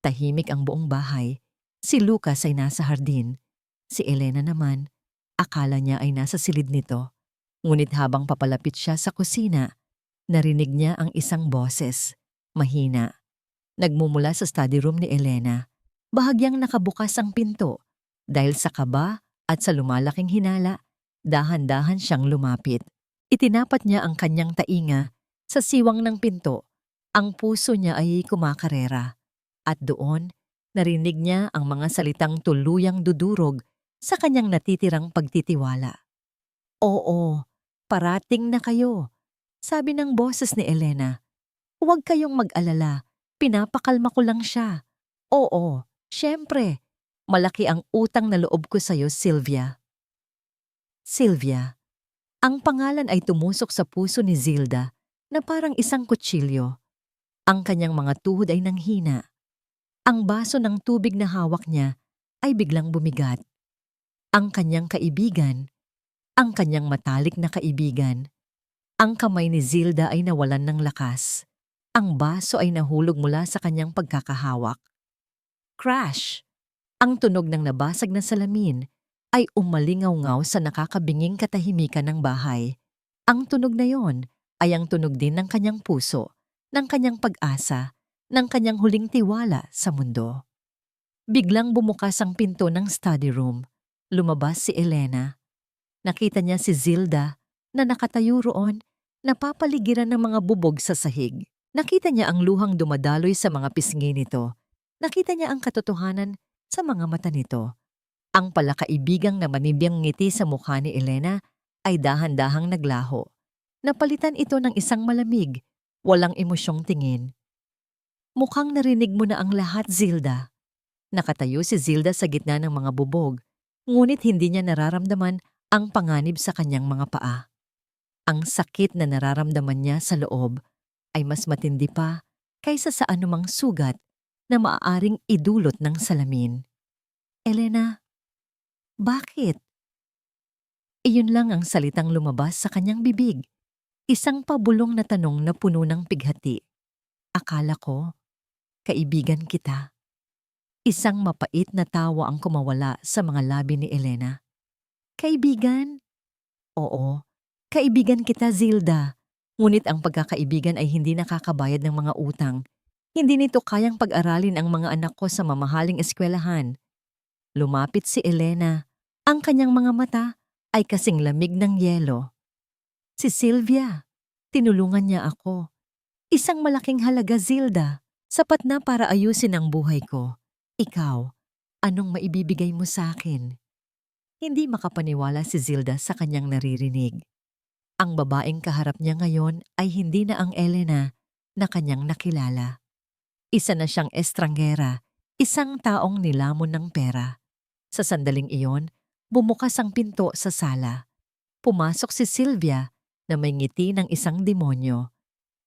Tahimik ang buong bahay. Si Lucas ay nasa hardin. Si Elena naman, akala niya ay nasa silid nito. Ngunit habang papalapit siya sa kusina, narinig niya ang isang boses. Mahina. Nagmumula sa study room ni Elena. Bahagyang nakabukas ang pinto Dahil sa kaba at sa lumalaking hinala, dahan-dahan siyang lumapit. Itinapat niya ang kanyang tainga sa siwang ng pinto. Ang puso niya ay kumakarera. At doon, narinig niya ang mga salitang tuluyang dudurog sa kanyang natitirang pagtitiwala. Oo, parating na kayo, sabi ng boses ni Elena. Huwag kayong mag-alala, pinapakalma ko lang siya. Oo, syempre, malaki ang utang na loob ko sa'yo, Sylvia. Sylvia, ang pangalan ay tumusok sa puso ni Zilda na parang isang kutsilyo. Ang kanyang mga tuhod ay nanghina. Ang baso ng tubig na hawak niya ay biglang bumigat. Ang kanyang kaibigan, ang kanyang matalik na kaibigan. Ang kamay ni Zilda ay nawalan ng lakas. Ang baso ay nahulog mula sa kanyang pagkakahawak. Crash! Ang tunog ng nabasag na salamin ay umalingaw-ngaw sa nakakabinging katahimikan ng bahay. Ang tunog na yon ay ang tunog din ng kanyang puso, ng kanyang pag-asa, ng kanyang huling tiwala sa mundo. Biglang bumukas ang pinto ng study room. Lumabas si Elena. Nakita niya si Zilda na nakatayo roon, napapaligiran ng mga bubog sa sahig. Nakita niya ang luhang dumadaloy sa mga pisngi nito. Nakita niya ang katotohanan sa mga mata nito. Ang palakaibigang na manibiyang ngiti sa mukha ni Elena ay dahan-dahang naglaho. Napalitan ito ng isang malamig, walang emosyong tingin. Mukhang narinig mo na ang lahat, Zilda. Nakatayo si Zilda sa gitna ng mga bubog, ngunit hindi niya nararamdaman ang panganib sa kanyang mga paa. Ang sakit na nararamdaman niya sa loob ay mas matindi pa kaysa sa anumang sugat na maaaring idulot ng salamin. Elena, bakit? Iyon lang ang salitang lumabas sa kanyang bibig. Isang pabulong na tanong na puno ng pighati. Akala ko, kaibigan kita. Isang mapait na tawa ang kumawala sa mga labi ni Elena. Kaibigan? Oo, kaibigan kita, Zilda. Ngunit ang pagkakaibigan ay hindi nakakabayad ng mga utang. Hindi nito kayang pag-aralin ang mga anak ko sa mamahaling eskwelahan. Lumapit si Elena. Ang kanyang mga mata ay kasing lamig ng yelo. Si Sylvia, tinulungan niya ako. Isang malaking halaga, Zilda. Sapat na para ayusin ang buhay ko. Ikaw, anong maibibigay mo sa akin? Hindi makapaniwala si Zilda sa kanyang naririnig. Ang babaeng kaharap niya ngayon ay hindi na ang Elena na kanyang nakilala. Isa na siyang estranggera, isang taong nilamon ng pera. Sa sandaling iyon, bumukas ang pinto sa sala. Pumasok si Sylvia na may ngiti ng isang demonyo.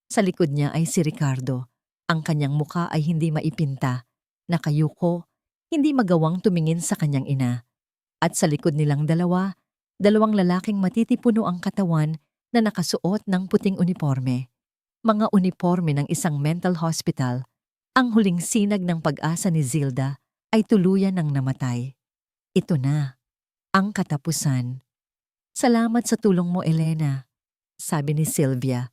Sa likod niya ay si Ricardo. Ang kanyang muka ay hindi maipinta. Nakayuko, hindi magawang tumingin sa kanyang ina. At sa likod nilang dalawa, dalawang lalaking matitipuno ang katawan na nakasuot ng puting uniforme. Mga uniforme ng isang mental hospital. Ang huling sinag ng pag-asa ni Zilda ay tuluyan ng namatay. Ito na, ang katapusan. Salamat sa tulong mo, Elena, sabi ni Sylvia.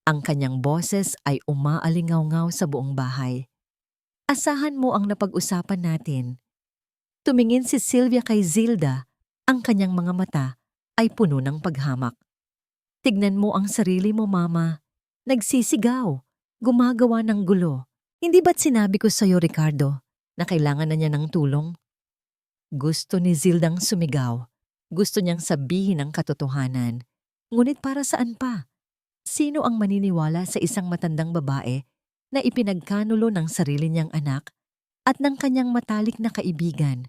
Ang kanyang boses ay umaalingaw-ngaw sa buong bahay. Asahan mo ang napag-usapan natin. Tumingin si Sylvia kay Zilda, ang kanyang mga mata ay puno ng paghamak. Tignan mo ang sarili mo, Mama. Nagsisigaw, gumagawa ng gulo. Hindi ba't sinabi ko sa'yo, Ricardo, na kailangan na niya ng tulong? Gusto ni Zildang sumigaw. Gusto niyang sabihin ang katotohanan. Ngunit para saan pa? Sino ang maniniwala sa isang matandang babae na ipinagkanulo ng sarili niyang anak at ng kanyang matalik na kaibigan?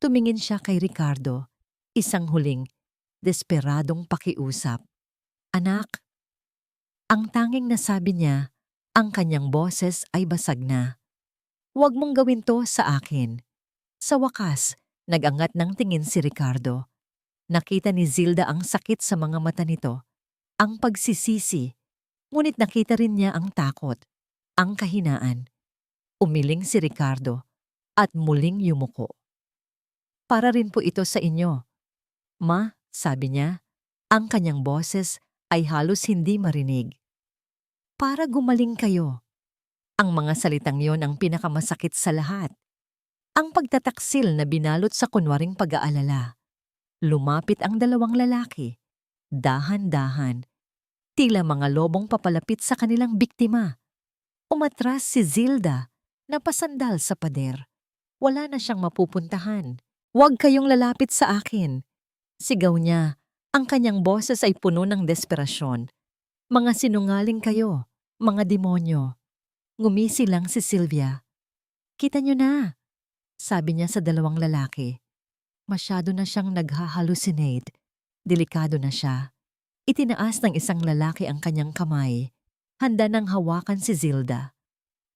Tumingin siya kay Ricardo, isang huling, desperadong pakiusap. Anak, ang tanging nasabi niya, ang kanyang boses ay basag na. Huwag mong gawin to sa akin. Sa wakas, nag-angat ng tingin si Ricardo. Nakita ni Zilda ang sakit sa mga mata nito, ang pagsisisi, ngunit nakita rin niya ang takot, ang kahinaan. Umiling si Ricardo at muling yumuko. Para rin po ito sa inyo. Ma, sabi niya, ang kanyang boses ay halos hindi marinig. Para gumaling kayo. Ang mga salitang yon ang pinakamasakit sa lahat. Ang pagtataksil na binalot sa kunwaring pag-aalala. Lumapit ang dalawang lalaki. Dahan-dahan. Tila mga lobong papalapit sa kanilang biktima. Umatras si Zilda, napasandal sa pader. Wala na siyang mapupuntahan. "Huwag kayong lalapit sa akin," sigaw niya. Ang kanyang boses ay puno ng desperasyon. "Mga sinungaling kayo, mga demonyo." Ngumisi lang si Sylvia. "Kita niyo na," sabi niya sa dalawang lalaki. Masyado na siyang naghahalucinate. Delikado na siya. Itinaas ng isang lalaki ang kanyang kamay. Handa nang hawakan si Zilda.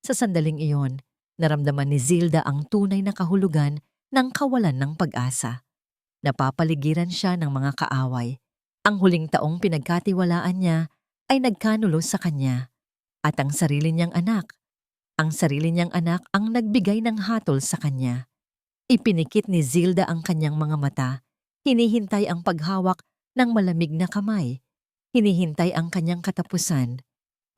Sa sandaling iyon, naramdaman ni Zilda ang tunay na kahulugan ng kawalan ng pag-asa. Napapaligiran siya ng mga kaaway. Ang huling taong pinagkatiwalaan niya ay nagkanulo sa kanya. At ang sarili niyang anak. Ang sarili niyang anak ang nagbigay ng hatol sa kanya. Ipinikit ni Zilda ang kanyang mga mata. Hinihintay ang paghawak ng malamig na kamay. Hinihintay ang kanyang katapusan.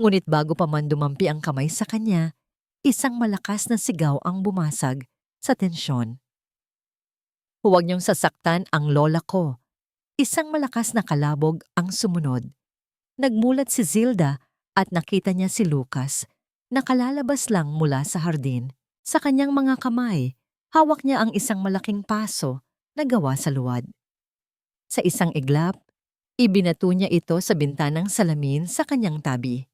Ngunit bago pa man dumampi ang kamay sa kanya, isang malakas na sigaw ang bumasag sa tensyon. "Huwag niyong sasaktan ang lola ko." Isang malakas na kalabog ang sumunod. Nagmulat si Zilda at nakita niya si Lucas. Nakalalabas lang mula sa hardin. Sa kanyang mga kamay, hawak niya ang isang malaking paso na gawa sa luwad. Sa isang iglap, ibinato niya ito sa bintanang salamin sa kanyang tabi.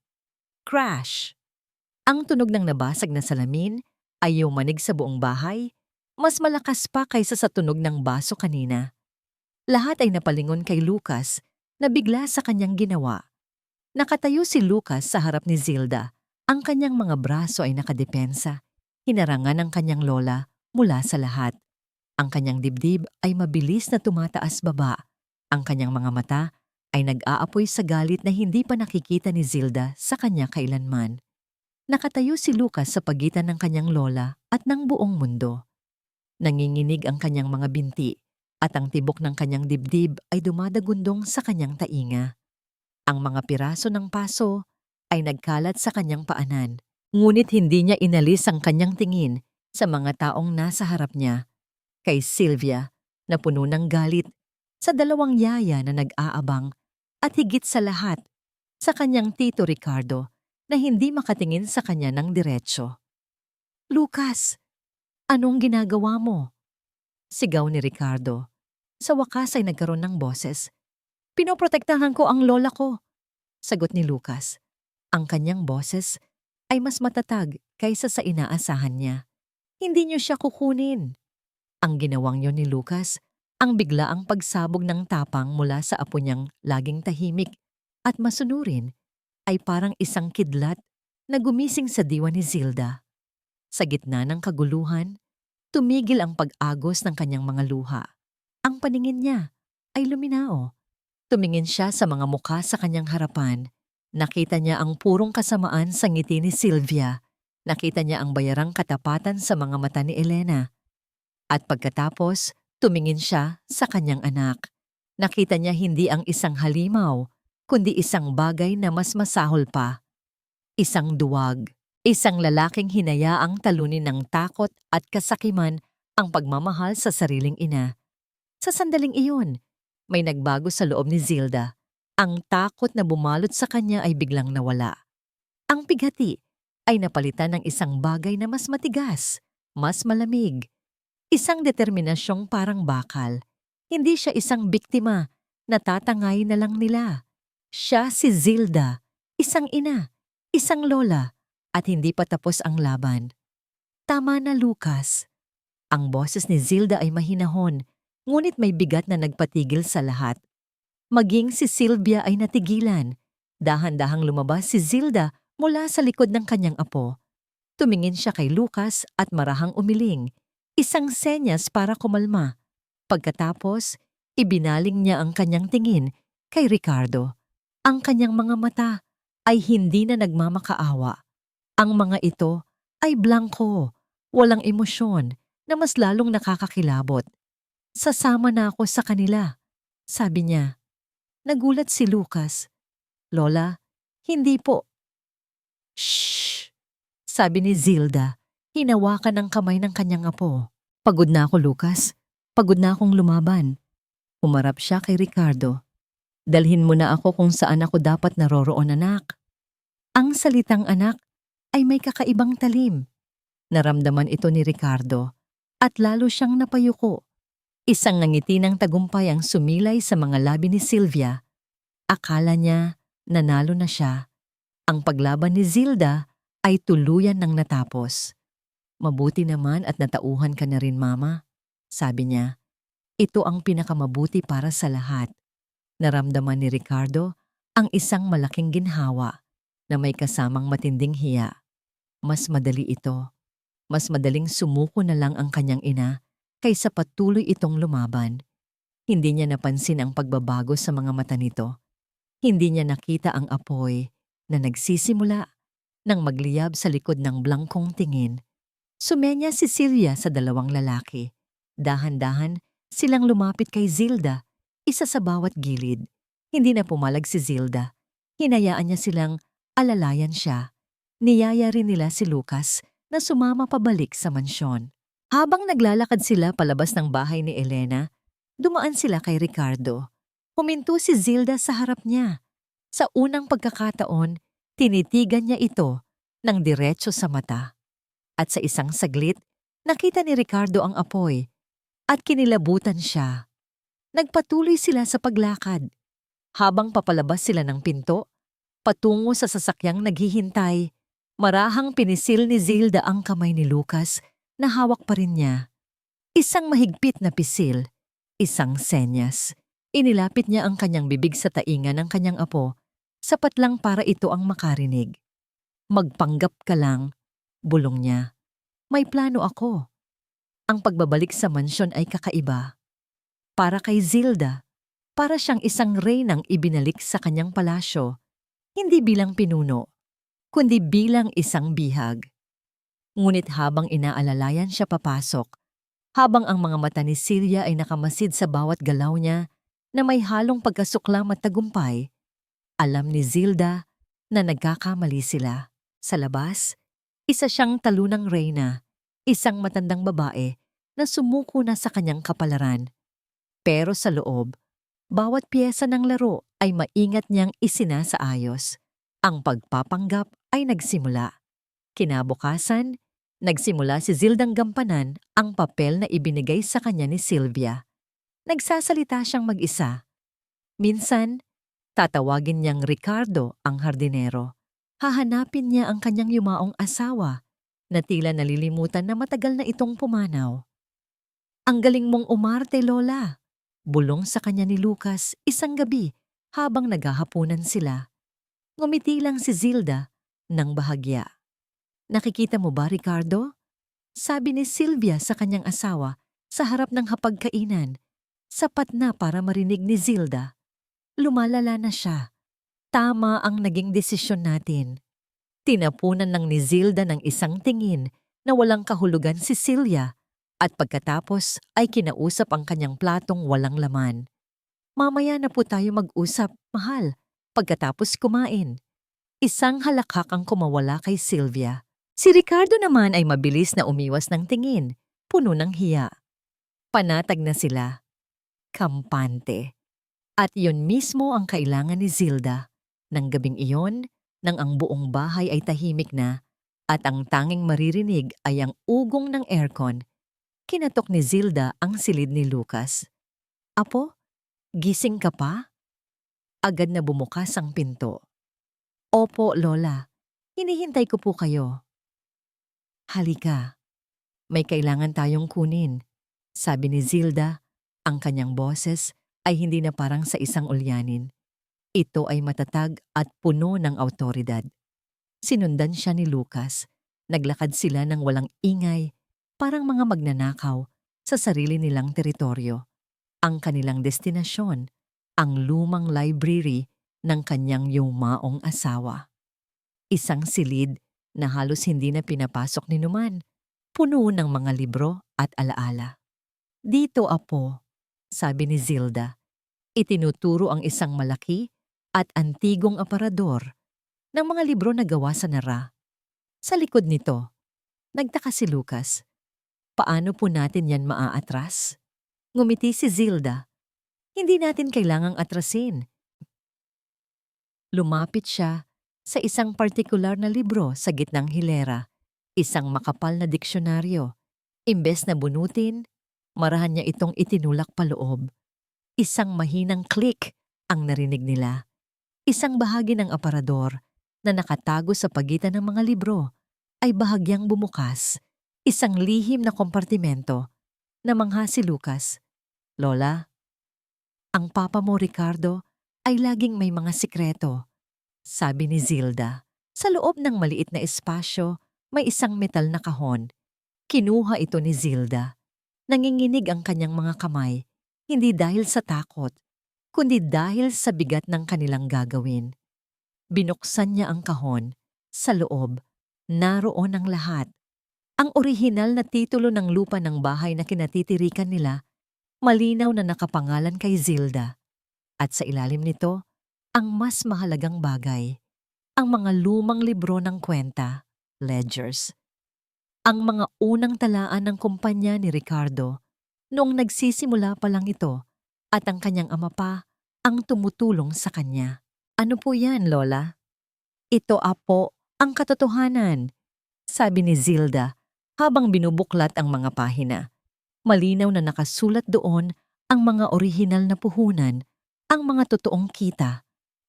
Crash! Ang tunog ng nabasag na salamin ay yumanig sa buong bahay, mas malakas pa kaysa sa tunog ng baso kanina. Lahat ay napalingon kay Lucas na bigla sa kanyang ginawa. Nakatayo si Lucas sa harap ni Zilda. Ang kanyang mga braso ay nakadepensa. Hinarangan ang kanyang lola mula sa lahat. Ang kanyang dibdib ay mabilis na tumataas baba. Ang kanyang mga mata ay nag-aapoy sa galit na hindi pa nakikita ni Zilda sa kanya kailanman. Nakatayo si Lucas sa pagitan ng kanyang lola at ng buong mundo. Nanginginig ang kanyang mga binti at ang tibok ng kanyang dibdib ay dumadagundong sa kanyang tainga. Ang mga piraso ng paso ay nagkalat sa kanyang paanan, ngunit hindi niya inalis ang kanyang tingin sa mga taong nasa harap niya. Kay Sylvia na puno ng galit, sa dalawang yaya na nag-aabang, at higit sa lahat, sa kanyang tito Ricardo na hindi makatingin sa kanya ng diretsyo. "Lucas, anong ginagawa mo?" Sigaw ni Ricardo. Sa wakas ay nagkaroon ng boses. "Pinoprotektahan ko ang lola ko," sagot ni Lucas. Ang kanyang boses ay mas matatag kaysa sa inaasahan niya. "Hindi niyo siya kukunin." Ang ginawang yon ni Lucas, ang biglaang pagsabog ng tapang mula sa apo niyang laging tahimik at masunurin, ay parang isang kidlat na gumising sa diwa ni Zilda. Sa gitna ng kaguluhan, tumigil ang pag-agos ng kanyang mga luha. Ang paningin niya ay luminao. Tumingin siya sa mga mukha sa kanyang harapan. Nakita niya ang purong kasamaan sa ngiti ni Sylvia. Nakita niya ang bayarang katapatan sa mga mata ni Elena. At pagkatapos, tumingin siya sa kanyang anak. Nakita niya hindi ang isang halimaw, kundi isang bagay na mas masahol pa. Isang duwag. Isang lalaking hinayaang talunin ng takot at kasakiman ang pagmamahal sa sariling ina. Sa sandaling iyon, may nagbago sa loob ni Zilda. Ang takot na bumalot sa kanya ay biglang nawala. Ang pighati ay napalitan ng isang bagay na mas matigas, mas malamig. Isang determinasyong parang bakal. Hindi siya isang biktima na tatangay na lang nila. Siya si Zilda, isang ina, isang lola, at hindi pa tapos ang laban. "Tama na, Lucas." Ang boses ni Zilda ay mahinahon, ngunit may bigat na nagpatigil sa lahat. Maging si Sylvia ay natigilan. Dahan-dahang lumabas si Zilda mula sa likod ng kanyang apo. Tumingin siya kay Lucas at marahang umiling. Isang senyas para kumalma. Pagkatapos, ibinaling niya ang kanyang tingin kay Ricardo. Ang kanyang mga mata ay hindi na nagmamakaawa. Ang mga ito ay blanko, walang emosyon na mas lalong nakakakilabot. "Sasama na ako sa kanila," sabi niya. Nagulat si Lucas. "Lola, hindi po." "Shh!" sabi ni Zilda. Hinawakan ang kamay ng kanyang apo. Pagod na ako, Lucas. Pagod na akong lumaban. Humarap siya kay Ricardo. Dalhin mo na ako kung saan ako dapat naroroon, anak. Ang salitang anak ay may kakaibang talim. Naramdaman ito ni Ricardo at lalo siyang napayuko. Isang ngiti ng tagumpay ang sumilay sa mga labi ni Sylvia. Akala niya nanalo na siya. Ang paglaban ni Zilda ay tuluyan ng natapos. Mabuti naman at natauhan ka na rin, Mama. Sabi niya, ito ang pinakamabuti para sa lahat. Naramdaman ni Ricardo ang isang malaking ginhawa na may kasamang matinding hiya. Mas madali ito. Mas madaling sumuko na lang ang kanyang ina kaysa patuloy itong lumaban. Hindi niya napansin ang pagbabago sa mga mata nito. Hindi niya nakita ang apoy na nagsisimula nang magliyab sa likod ng blangkong tingin. Sumenya si Celia sa dalawang lalaki. Dahan-dahan silang lumapit kay Zilda, isa sa bawat gilid. Hindi na pumalag si Zilda. Hinayaan niya silang alalayan siya. Niyaya rin nila si Lucas na sumama pabalik sa mansyon. Habang naglalakad sila palabas ng bahay ni Elena, dumaan sila kay Ricardo. Huminto si Zilda sa harap niya. Sa unang pagkakataon, tinitigan niya ito ng diretso sa mata. At sa isang saglit, nakita ni Ricardo ang apoy at kinilabutan siya. Nagpatuloy sila sa paglakad. Habang papalabas sila ng pinto, patungo sa sasakyang naghihintay, marahang pinisil ni Zilda ang kamay ni Lucas na hawak pa rin niya. Isang mahigpit na pisil, isang senyas. Inilapit niya ang kanyang bibig sa tainga ng kanyang apo, sapat lang para ito ang makarinig. Magpanggap ka lang, bulong niya. May plano ako. Ang pagbabalik sa mansyon ay kakaiba. Para kay Zilda, para siyang isang reynang ibinalik sa kanyang palasyo, hindi bilang pinuno, kundi bilang isang bihag. Ngunit habang inaalalayan siya papasok, habang ang mga mata ni Celia ay nakamasid sa bawat galaw niya na may halong pagkasuklam at tagumpay, alam ni Zilda na nagkakamali sila. Sa labas, isa siyang talunang reyna, isang matandang babae na sumuko na sa kanyang kapalaran. Pero sa loob, bawat piyesa ng laro ay maingat niyang isinasaayos. Ang pagpapanggap ay nagsimula. Kinabukasan, nagsimula si Zildang gampanan ang papel na ibinigay sa kanya ni Sylvia. Nagsasalita siyang mag-isa. Minsan, tatawagin niyang Ricardo ang hardinero. Hahanapin niya ang kanyang yumaong asawa na tila nalilimutan na matagal na itong pumanaw. Ang galing mong umarte, Lola. Bulong sa kanya ni Lucas isang gabi habang naghahapunan sila. Ngumiti lang si Zilda ng bahagya. Nakikita mo ba, Ricardo? Sabi ni Sylvia sa kanyang asawa sa harap ng hapagkainan. Sapat na para marinig ni Zilda. Lumalala na siya. Tama ang naging desisyon natin. Tinapunan lang ni Zilda ng isang tingin na walang kahulugan si Celia at pagkatapos ay kinausap ang kanyang platong walang laman. Mamaya na po tayo mag-usap, mahal, pagkatapos kumain. Isang halakhak ang kumawala kay Sylvia. Si Ricardo naman ay mabilis na umiwas ng tingin, puno ng hiya. Panatag na sila. Kampante. At yun mismo ang kailangan ni Zilda. Nang gabing iyon, nang ang buong bahay ay tahimik na at ang tanging maririnig ay ang ugong ng aircon, kinatok ni Zilda ang silid ni Lucas. Apo, gising ka pa? Agad na bumukas ang pinto. Opo, Lola. Hinihintay ko po kayo. Halika. May kailangan tayong kunin. Sabi ni Zilda, ang kanyang boses ay hindi na parang sa isang ulyanin. Ito ay matatag at puno ng awtoridad. Sinundan siya ni Lucas. Naglakad sila ng walang ingay, parang mga magnanakaw sa sarili nilang teritoryo. Ang kanilang destinasyon, ang lumang library ng kanyang yumaong asawa. Isang silid na halos hindi na pinapasok ni Numan, puno ng mga libro at alaala. Dito, Apo, sabi ni Zilda. Itinuturo ang isang malaki at antigong aparador ng mga libro na gawa sa nara. Sa likod nito, nagtaka si Lucas. Paano po natin yan maaatras? Ngumiti si Zilda. Hindi natin kailangang atrasin. Lumapit siya sa isang partikular na libro sa gitnang hilera, isang makapal na diksyonaryo. Imbes na bunutin, marahan niya itong itinulak paloob. Isang mahinang click ang narinig nila. Isang bahagi ng aparador na nakatago sa pagitan ng mga libro ay bahagyang bumukas. Isang lihim na kompartimento. Namangha si Lucas. Lola, ang papa mo Ricardo ay laging may mga sikreto, sabi ni Zilda. Sa loob ng maliit na espasyo, may isang metal na kahon. Kinuha ito ni Zilda. Nanginginig ang kanyang mga kamay, hindi dahil sa takot, kundi dahil sa bigat ng kanilang gagawin. Binuksan niya ang kahon. Sa loob, naroon ang lahat. Ang orihinal na titulo ng lupa ng bahay na kinatitirikan nila, malinaw na nakapangalan kay Zilda. At sa ilalim nito, ang mas mahalagang bagay, ang mga lumang libro ng kwenta, ledgers. Ang mga unang talaan ng kumpanya ni Ricardo noong nagsisimula pa lang ito at ang kanyang ama pa ang tumutulong sa kanya. Ano po yan, Lola? Ito apo ang katotohanan, sabi ni Zilda habang binubuklat ang mga pahina. Malinaw na nakasulat doon ang mga orihinal na puhunan, ang mga totoong kita,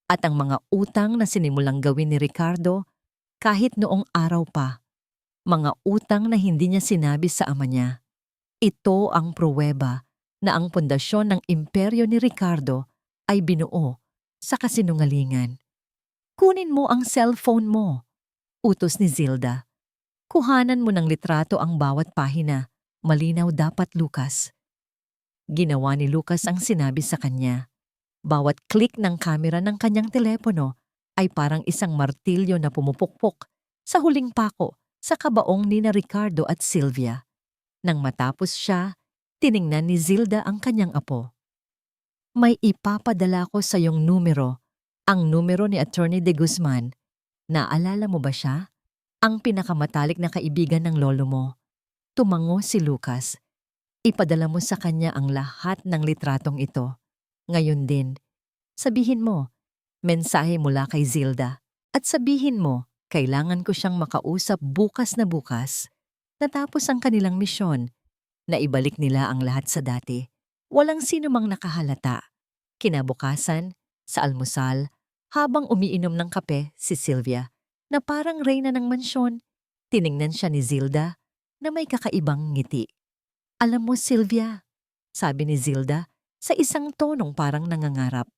at ang mga utang na sinimulang gawin ni Ricardo kahit noong araw pa. Mga utang na hindi niya sinabi sa ama niya. Ito ang pruweba na ang pundasyon ng imperyo ni Ricardo ay binuo sa kasinungalingan. Kunin mo ang cellphone mo, utos ni Zilda. Kuhanan mo ng litrato ang bawat pahina. Malinaw dapat, Lucas. Ginawa ni Lucas ang sinabi sa kanya. Bawat click ng kamera ng kanyang telepono ay parang isang martilyo na pumupukpok sa huling pako sa kabaong ni na Ricardo at Sylvia. Nang matapos siya, tiningnan ni Zilda ang kanyang apo. May ipapadala ko sa iyong numero, ang numero ni Attorney De Guzman. Naalala mo ba siya? Ang pinakamatalik na kaibigan ng lolo mo. Tumango si Lucas. Ipadala mo sa kanya ang lahat ng litratong ito. Ngayon din, sabihin mo, mensahe mula kay Zilda. At sabihin mo, kailangan ko siyang makausap bukas na bukas. Natapos ang kanilang misyon. Naibalik nila ang lahat sa dati. Walang sino mang nakahalata. Kinabukasan, sa almusal, habang umiinom ng kape si Sylvia, na parang reyna ng mansyon, tiningnan siya ni Zilda na may kakaibang ngiti. Alam mo, Sylvia, sabi ni Zilda sa isang tonong parang nangangarap.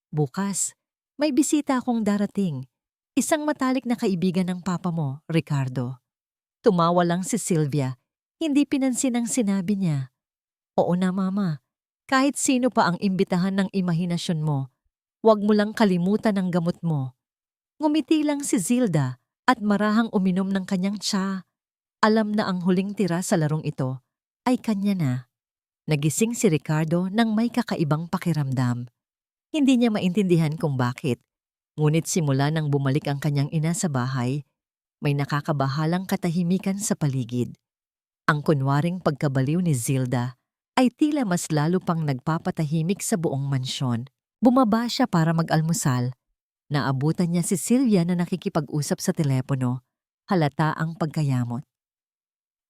Bukas, may bisita akong darating. Isang matalik na kaibigan ng papa mo, Ricardo. Tumawa lang si Sylvia, hindi pinansin ang sinabi niya. Oo na, Mama. Kahit sino pa ang imbitahan ng imahinasyon mo, huwag mo lang kalimutan ang gamot mo. Ngumiti lang si Zilda at marahang uminom ng kanyang tsa. Alam na ang huling tira sa larong ito ay kanya na. Nagising si Ricardo nang may kakaibang pakiramdam. Hindi niya maintindihan kung bakit. Ngunit simula nang bumalik ang kanyang ina sa bahay, may nakakabahalang katahimikan sa paligid. Ang kunwaring pagkabaliw ni Zilda ay tila mas lalo pang nagpapatahimik sa buong mansyon. Bumaba siya para mag-almusal. Naabutan niya si Sylvia na nakikipag-usap sa telepono. Halata ang pagkayamot.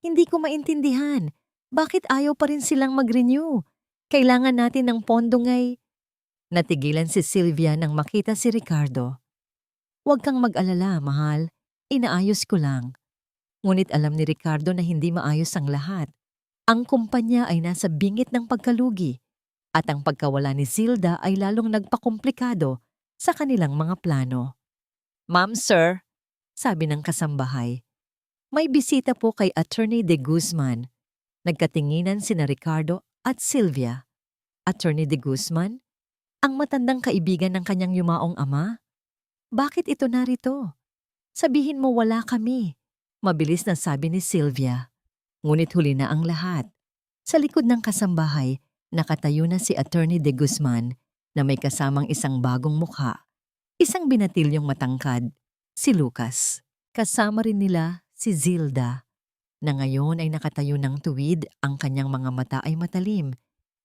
Hindi ko maintindihan. Bakit ayaw pa rin silang mag-renew? Kailangan natin ng pondo ngay. Natigilan si Sylvia nang makita si Ricardo. Huwag kang mag-alala, mahal. Inaayos ko lang. Ngunit alam ni Ricardo na hindi maayos ang lahat. Ang kumpanya ay nasa bingit ng pagkalugi at ang pagkawala ni Zilda ay lalong nagpakomplikado sa kanilang mga plano. Ma'am, sir, sabi ng kasambahay. May bisita po kay Attorney De Guzman. Nagkatinginan sina Ricardo at Sylvia. Attorney De Guzman? Ang matandang kaibigan ng kanyang yumaong ama? Bakit ito narito? Sabihin mo wala kami. Mabilis na sabi ni Sylvia. Ngunit huli na ang lahat. Sa likod ng kasambahay, nakatayo na si Attorney De Guzman na may kasamang isang bagong mukha. Isang binatilyong matangkad, si Lucas. Kasama rin nila si Zilda. na ngayon ay nakatayo ng tuwid, ang kanyang mga mata ay matalim.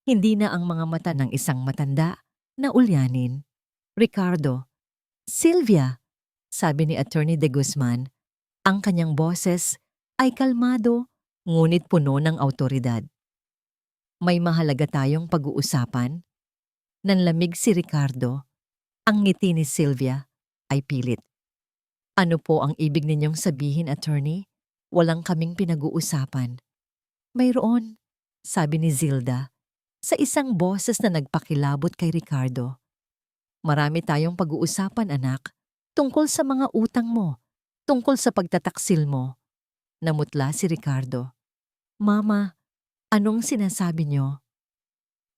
Hindi na ang mga mata ng isang matanda na ulyanin. Ricardo, Sylvia, sabi ni Attorney De Guzman, ang kanyang boses ay kalmado ngunit puno ng awtoridad. May mahalaga tayong pag-uusapan. Nanlamig si Ricardo. Ang ngiti ni Sylvia ay pilit. Ano po ang ibig ninyong sabihin, attorney? Walang kaming pinag-uusapan. Mayroon, sabi ni Zilda, sa isang boses na nagpakilabot kay Ricardo. Marami tayong pag-uusapan, anak, tungkol sa mga utang mo, tungkol sa pagtataksil mo. Namutla si Ricardo. Mama, anong sinasabi niyo?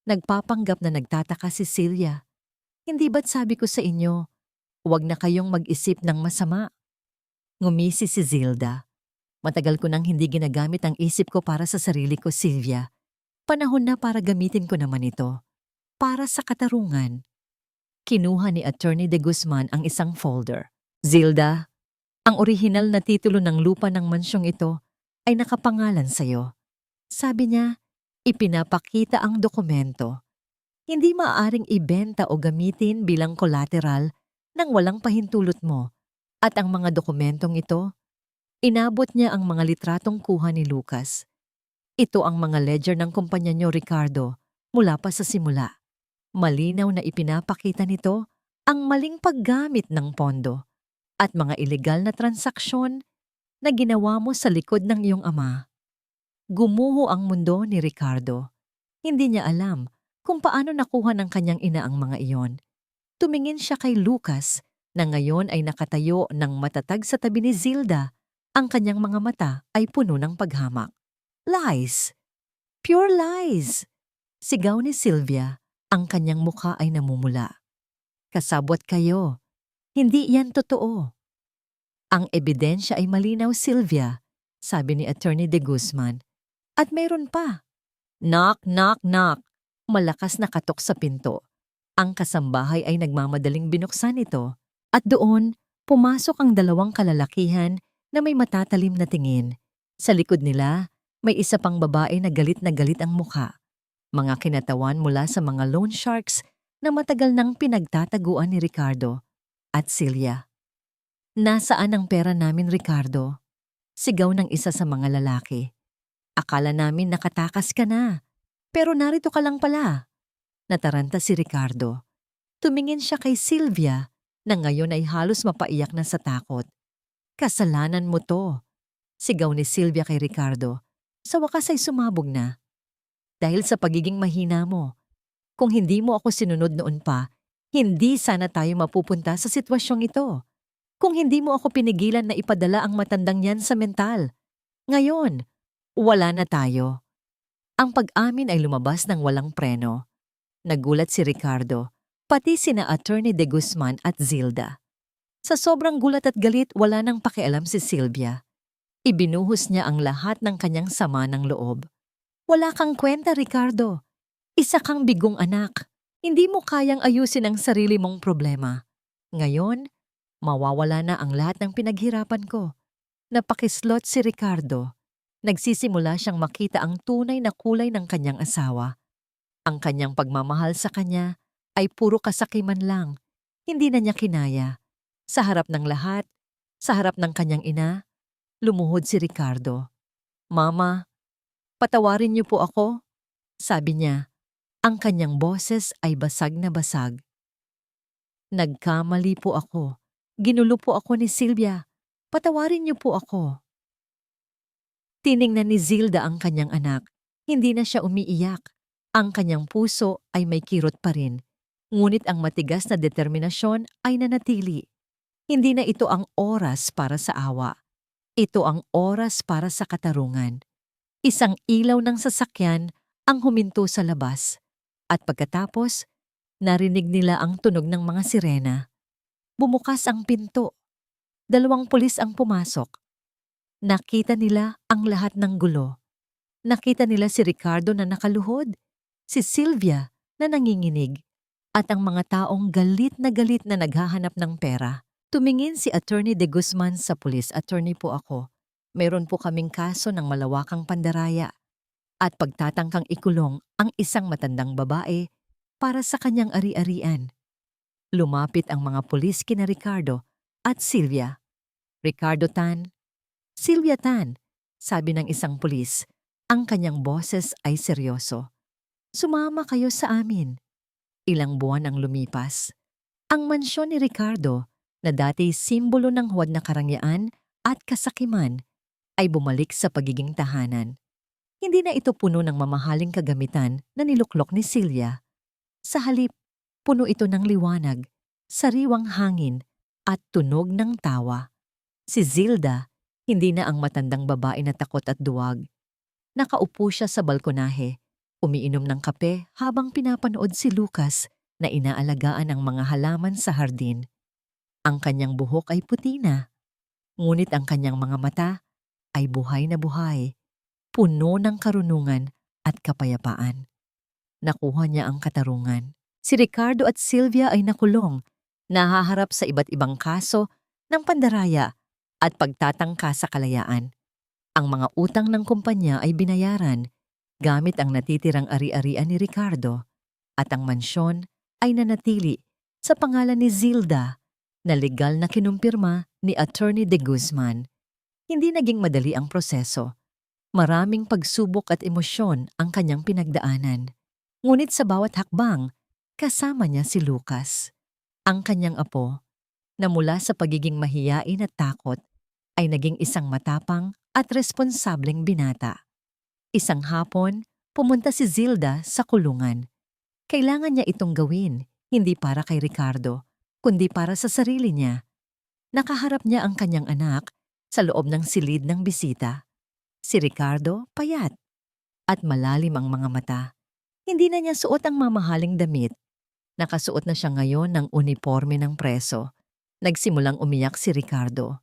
Nagpapanggap na nagtataka si Celia. Hindi ba't sabi ko sa inyo, huwag na kayong mag-isip ng masama? Ngumisi si Zilda. Matagal ko nang hindi ginagamit ang isip ko para sa sarili ko, Sylvia. Panahon na para gamitin ko naman ito. Para sa katarungan. Kinuha ni Attorney De Guzman ang isang folder. Zilda, ang orihinal na titulo ng lupa ng mansyong ito ay nakapangalan sa'yo. Sabi niya, ipinapakita ang dokumento. Hindi maaaring ibenta o gamitin bilang collateral nang walang pahintulot mo. At ang mga dokumentong ito, inabot niya ang mga litratong kuha ni Lucas. Ito ang mga ledger ng kumpanya niyo, Ricardo, mula pa sa simula. Malinaw na ipinapakita nito ang maling paggamit ng pondo at mga ilegal na transaksyon na ginawa mo sa likod ng iyong ama. Gumuho ang mundo ni Ricardo. Hindi niya alam kung paano nakuha ng kanyang ina ang mga iyon. Tumingin siya kay Lucas na ngayon ay nakatayo ng matatag sa tabi ni Zilda. Ang kanyang mga mata ay puno ng paghamak. Lies! Pure lies! Sigaw ni Sylvia, ang kanyang mukha ay namumula. Kasabwat kayo. Hindi yan totoo. Ang ebidensya ay malinaw, Sylvia, sabi ni Attorney De Guzman. At mayroon pa. Knock, knock, knock. Malakas na katok sa pinto. Ang kasambahay ay nagmamadaling binuksan ito. At doon, pumasok ang dalawang kalalakihan na may matatalim na tingin. Sa likod nila, may isa pang babae na galit ang mukha. Mga kinatawan mula sa mga loan sharks na matagal nang pinagtataguan ni Ricardo at Celia. Nasaan ang pera namin, Ricardo? Sigaw ng isa sa mga lalaki. Akala namin nakatakas ka na, pero narito ka lang pala. Nataranta si Ricardo. Tumingin siya kay Sylvia na ngayon ay halos mapaiyak na sa takot. Kasalanan mo to. Sigaw ni Sylvia kay Ricardo. Sa wakas ay sumabog na. Dahil sa pagiging mahina mo. Kung hindi mo ako sinunod noon pa, hindi sana tayo mapupunta sa sitwasyong ito. Kung hindi mo ako pinigilan na ipadala ang matandang yan sa mental. Ngayon, wala na tayo. Ang pag-amin ay lumabas ng walang preno. Nagulat si Ricardo, pati sina Attorney De Guzman at Zilda. Sa sobrang gulat at galit, wala nang pakialam si Sylvia. Ibinuhos niya ang lahat ng kanyang sama ng loob. Wala kang kwenta, Ricardo. Isa kang bigong anak. Hindi mo kayang ayusin ang sarili mong problema. Ngayon, mawawala na ang lahat ng pinaghirapan ko. Napakislot si Ricardo. Nagsisimula siyang makita ang tunay na kulay ng kanyang asawa. Ang kanyang pagmamahal sa kanya ay puro kasakiman lang. Hindi na niya kinaya. Sa harap ng lahat, sa harap ng kanyang ina, lumuhod si Ricardo. Mama, patawarin niyo po ako, sabi niya. Ang kanyang boses ay basag na basag. Nagkamali po ako. Ginulo po ako ni Sylvia. Patawarin niyo po ako. Tiningnan ni Zilda ang kanyang anak. Hindi na siya umiiyak. Ang kanyang puso ay may kirot pa rin. Ngunit ang matigas na determinasyon ay nanatili. Hindi na ito ang oras para sa awa. Ito ang oras para sa katarungan. Isang ilaw ng sasakyan ang huminto sa labas. At pagkatapos, narinig nila ang tunog ng mga sirena. Bumukas ang pinto. 2 pulis ang pumasok. Nakita nila ang lahat ng gulo. Nakita nila si Ricardo na nakaluhod, si Sylvia na nanginginig, at ang mga taong galit na naghahanap ng pera. Tumingin si Attorney De Guzman sa pulis. Attorney po ako. Meron po kaming kaso ng malawakang pandaraya at pagtatangkang ikulong ang isang matandang babae para sa kanyang ari-arian. Lumapit ang mga pulis kina Ricardo at Sylvia. Ricardo Tan, Sylvia Tan, sabi ng isang pulis, ang kanyang boses ay seryoso. Sumama kayo sa amin. Ilang buwan ang lumipas. Ang mansyon ni Ricardo, na dati simbolo ng huwad na karangyaan at kasakiman, ay bumalik sa pagiging tahanan. Hindi na ito puno ng mamahaling kagamitan na niluklok ni Sylvia. Sa halip, puno ito ng liwanag, sariwang hangin, at tunog ng tawa. Si Zilda, hindi na ang matandang babae na takot at duwag. Nakaupo siya sa balkonahe, umiinom ng kape habang pinapanood si Lucas na inaalagaan ang mga halaman sa hardin. Ang kanyang buhok ay puti na, ngunit ang kanyang mga mata ay buhay na buhay, puno ng karunungan at kapayapaan. Nakuha niya ang katarungan. Si Ricardo at Sylvia ay nakulong, nahaharap sa iba't ibang kaso ng pandaraya at pagtatangka sa kalayaan. Ang mga utang ng kumpanya ay binayaran gamit ang natitirang ari-arian ni Ricardo at ang mansyon ay nanatili sa pangalan ni Zilda na legal na kinumpirma ni Attorney De Guzman. Hindi naging madali ang proseso. Maraming pagsubok at emosyon ang kanyang pinagdaanan. Ngunit sa bawat hakbang, kasama niya si Lucas. Ang kanyang apo, na mula sa pagiging mahiyain at takot, ay naging isang matapang at responsableng binata. Isang hapon, pumunta si Zilda sa kulungan. Kailangan niya itong gawin, hindi para kay Ricardo, kundi para sa sarili niya. Nakaharap niya ang kanyang anak sa loob ng silid ng bisita. Si Ricardo, payat, at malalim ang mga mata. Hindi na niya suot ang mamahaling damit. Nakasuot na siya ngayon ng uniforme ng preso. Nagsimulang umiyak si Ricardo.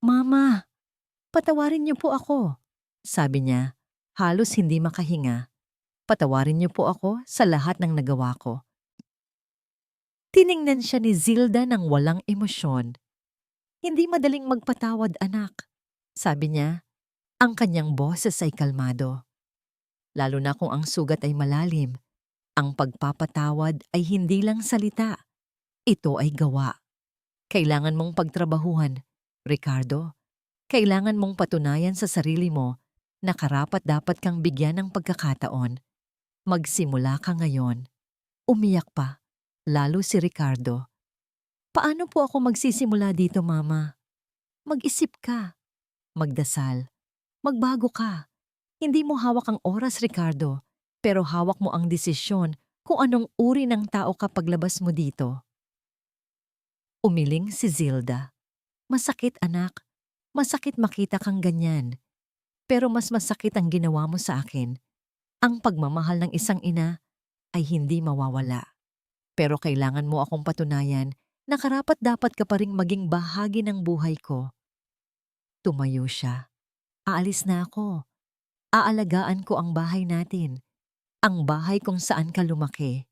"Mama, patawarin niyo po ako," sabi niya, halos hindi makahinga. "Patawarin niyo po ako sa lahat ng nagawa ko." Tiningnan siya ni Zilda ng walang emosyon. "Hindi madaling magpatawad, anak," sabi niya. Ang kanyang boses ay kalmado. Lalo na kung ang sugat ay malalim. Ang pagpapatawad ay hindi lang salita. Ito ay gawa. Kailangan mong pagtrabahuhan, Ricardo. Kailangan mong patunayan sa sarili mo na karapat-dapat kang bigyan ng pagkakataon. Magsimula ka ngayon. Umiyak pa, lalo si Ricardo. "Paano po ako magsisimula dito, Mama?" "Mag-isip ka. Magdasal. Magbago ka. Hindi mo hawak ang oras, Ricardo, pero hawak mo ang desisyon kung anong uri ng tao ka paglabas mo dito." Umiling si Zilda. "Masakit, anak. Masakit makita kang ganyan. Pero mas masakit ang ginawa mo sa akin. Ang pagmamahal ng isang ina ay hindi mawawala. Pero kailangan mo akong patunayan na karapat-dapat ka pa ring maging bahagi ng buhay ko." Tumayo siya. "Aalis na ako. Aalagaan ko ang bahay natin. Ang bahay kung saan ka lumaki."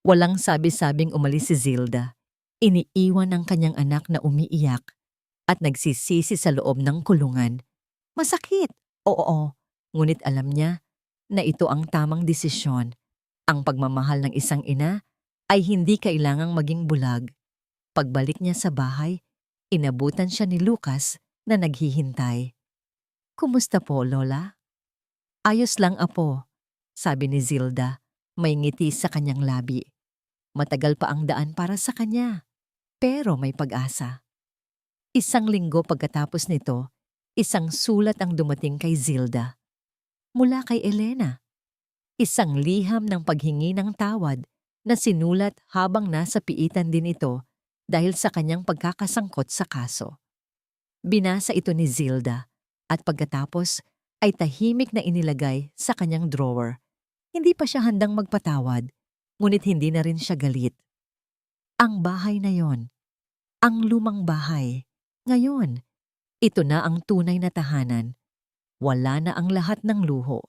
Walang sabi-sabing umalis si Zilda. Iniiwan ang kanyang anak na umiiyak at nagsisisi sa loob ng kulungan. Masakit, oo, ngunit alam niya na ito ang tamang desisyon. Ang pagmamahal ng isang ina ay hindi kailangang maging bulag. Pagbalik niya sa bahay, inabutan siya ni Lucas na naghihintay. "Kumusta po, Lola?" "Ayos lang, apo," sabi ni Zilda, may ngiti sa kanyang labi. Matagal pa ang daan para sa kanya, pero may pag-asa. Isang linggo pagkatapos nito, isang sulat ang dumating kay Zilda. Mula kay Elena. Isang liham ng paghingi ng tawad na sinulat habang nasa piitan din ito dahil sa kanyang pagkakasangkot sa kaso. Binasa ito ni Zilda at pagkatapos ay tahimik na inilagay sa kanyang drawer. Hindi pa siya handang magpatawad, ngunit hindi na rin siya galit. Ang bahay na yon, ang lumang bahay, ngayon, ito na ang tunay na tahanan. Wala na ang lahat ng luho.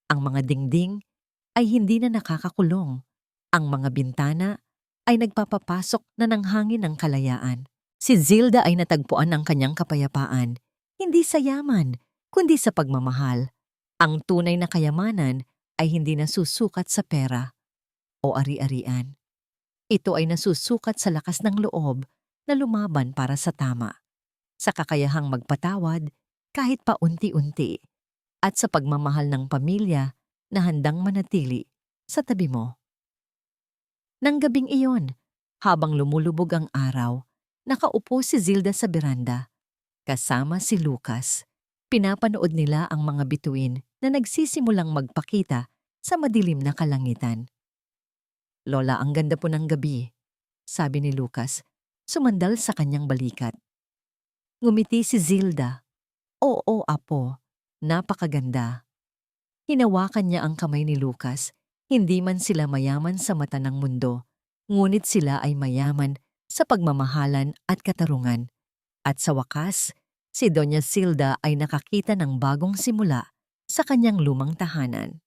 Ang mga dingding ay hindi na nakakakulong. Ang mga bintana ay nagpapapasok na ng hangin ng kalayaan. Si Zilda ay natagpuan ng kanyang kapayapaan. hindi sa yaman, kundi sa pagmamahal. Ang tunay na kayamanan ay hindi nasusukat sa pera o ari-arian. Ito ay nasusukat sa lakas ng loob na lumaban para sa tama, sa kakayahang magpatawad kahit pa unti-unti, at sa pagmamahal ng pamilya na handang manatili sa tabi mo. Nang gabing iyon, habang lumulubog ang araw, nakaupo si Zilda sa beranda, kasama si Lucas. Pinapanood nila ang mga bituin na nagsisimulang magpakita sa madilim na kalangitan. "Lola, ang ganda po ng gabi," sabi ni Lucas, sumandal sa kanyang balikat. Ngumiti si Zilda. "Oo, apo, napakaganda." Hinawakan niya ang kamay ni Lucas. Hindi man sila mayaman sa mata ng mundo, ngunit sila ay mayaman sa pagmamahalan at katarungan. At sa wakas, si Doña Zilda ay nakakita ng bagong simula sa kanyang lumang tahanan.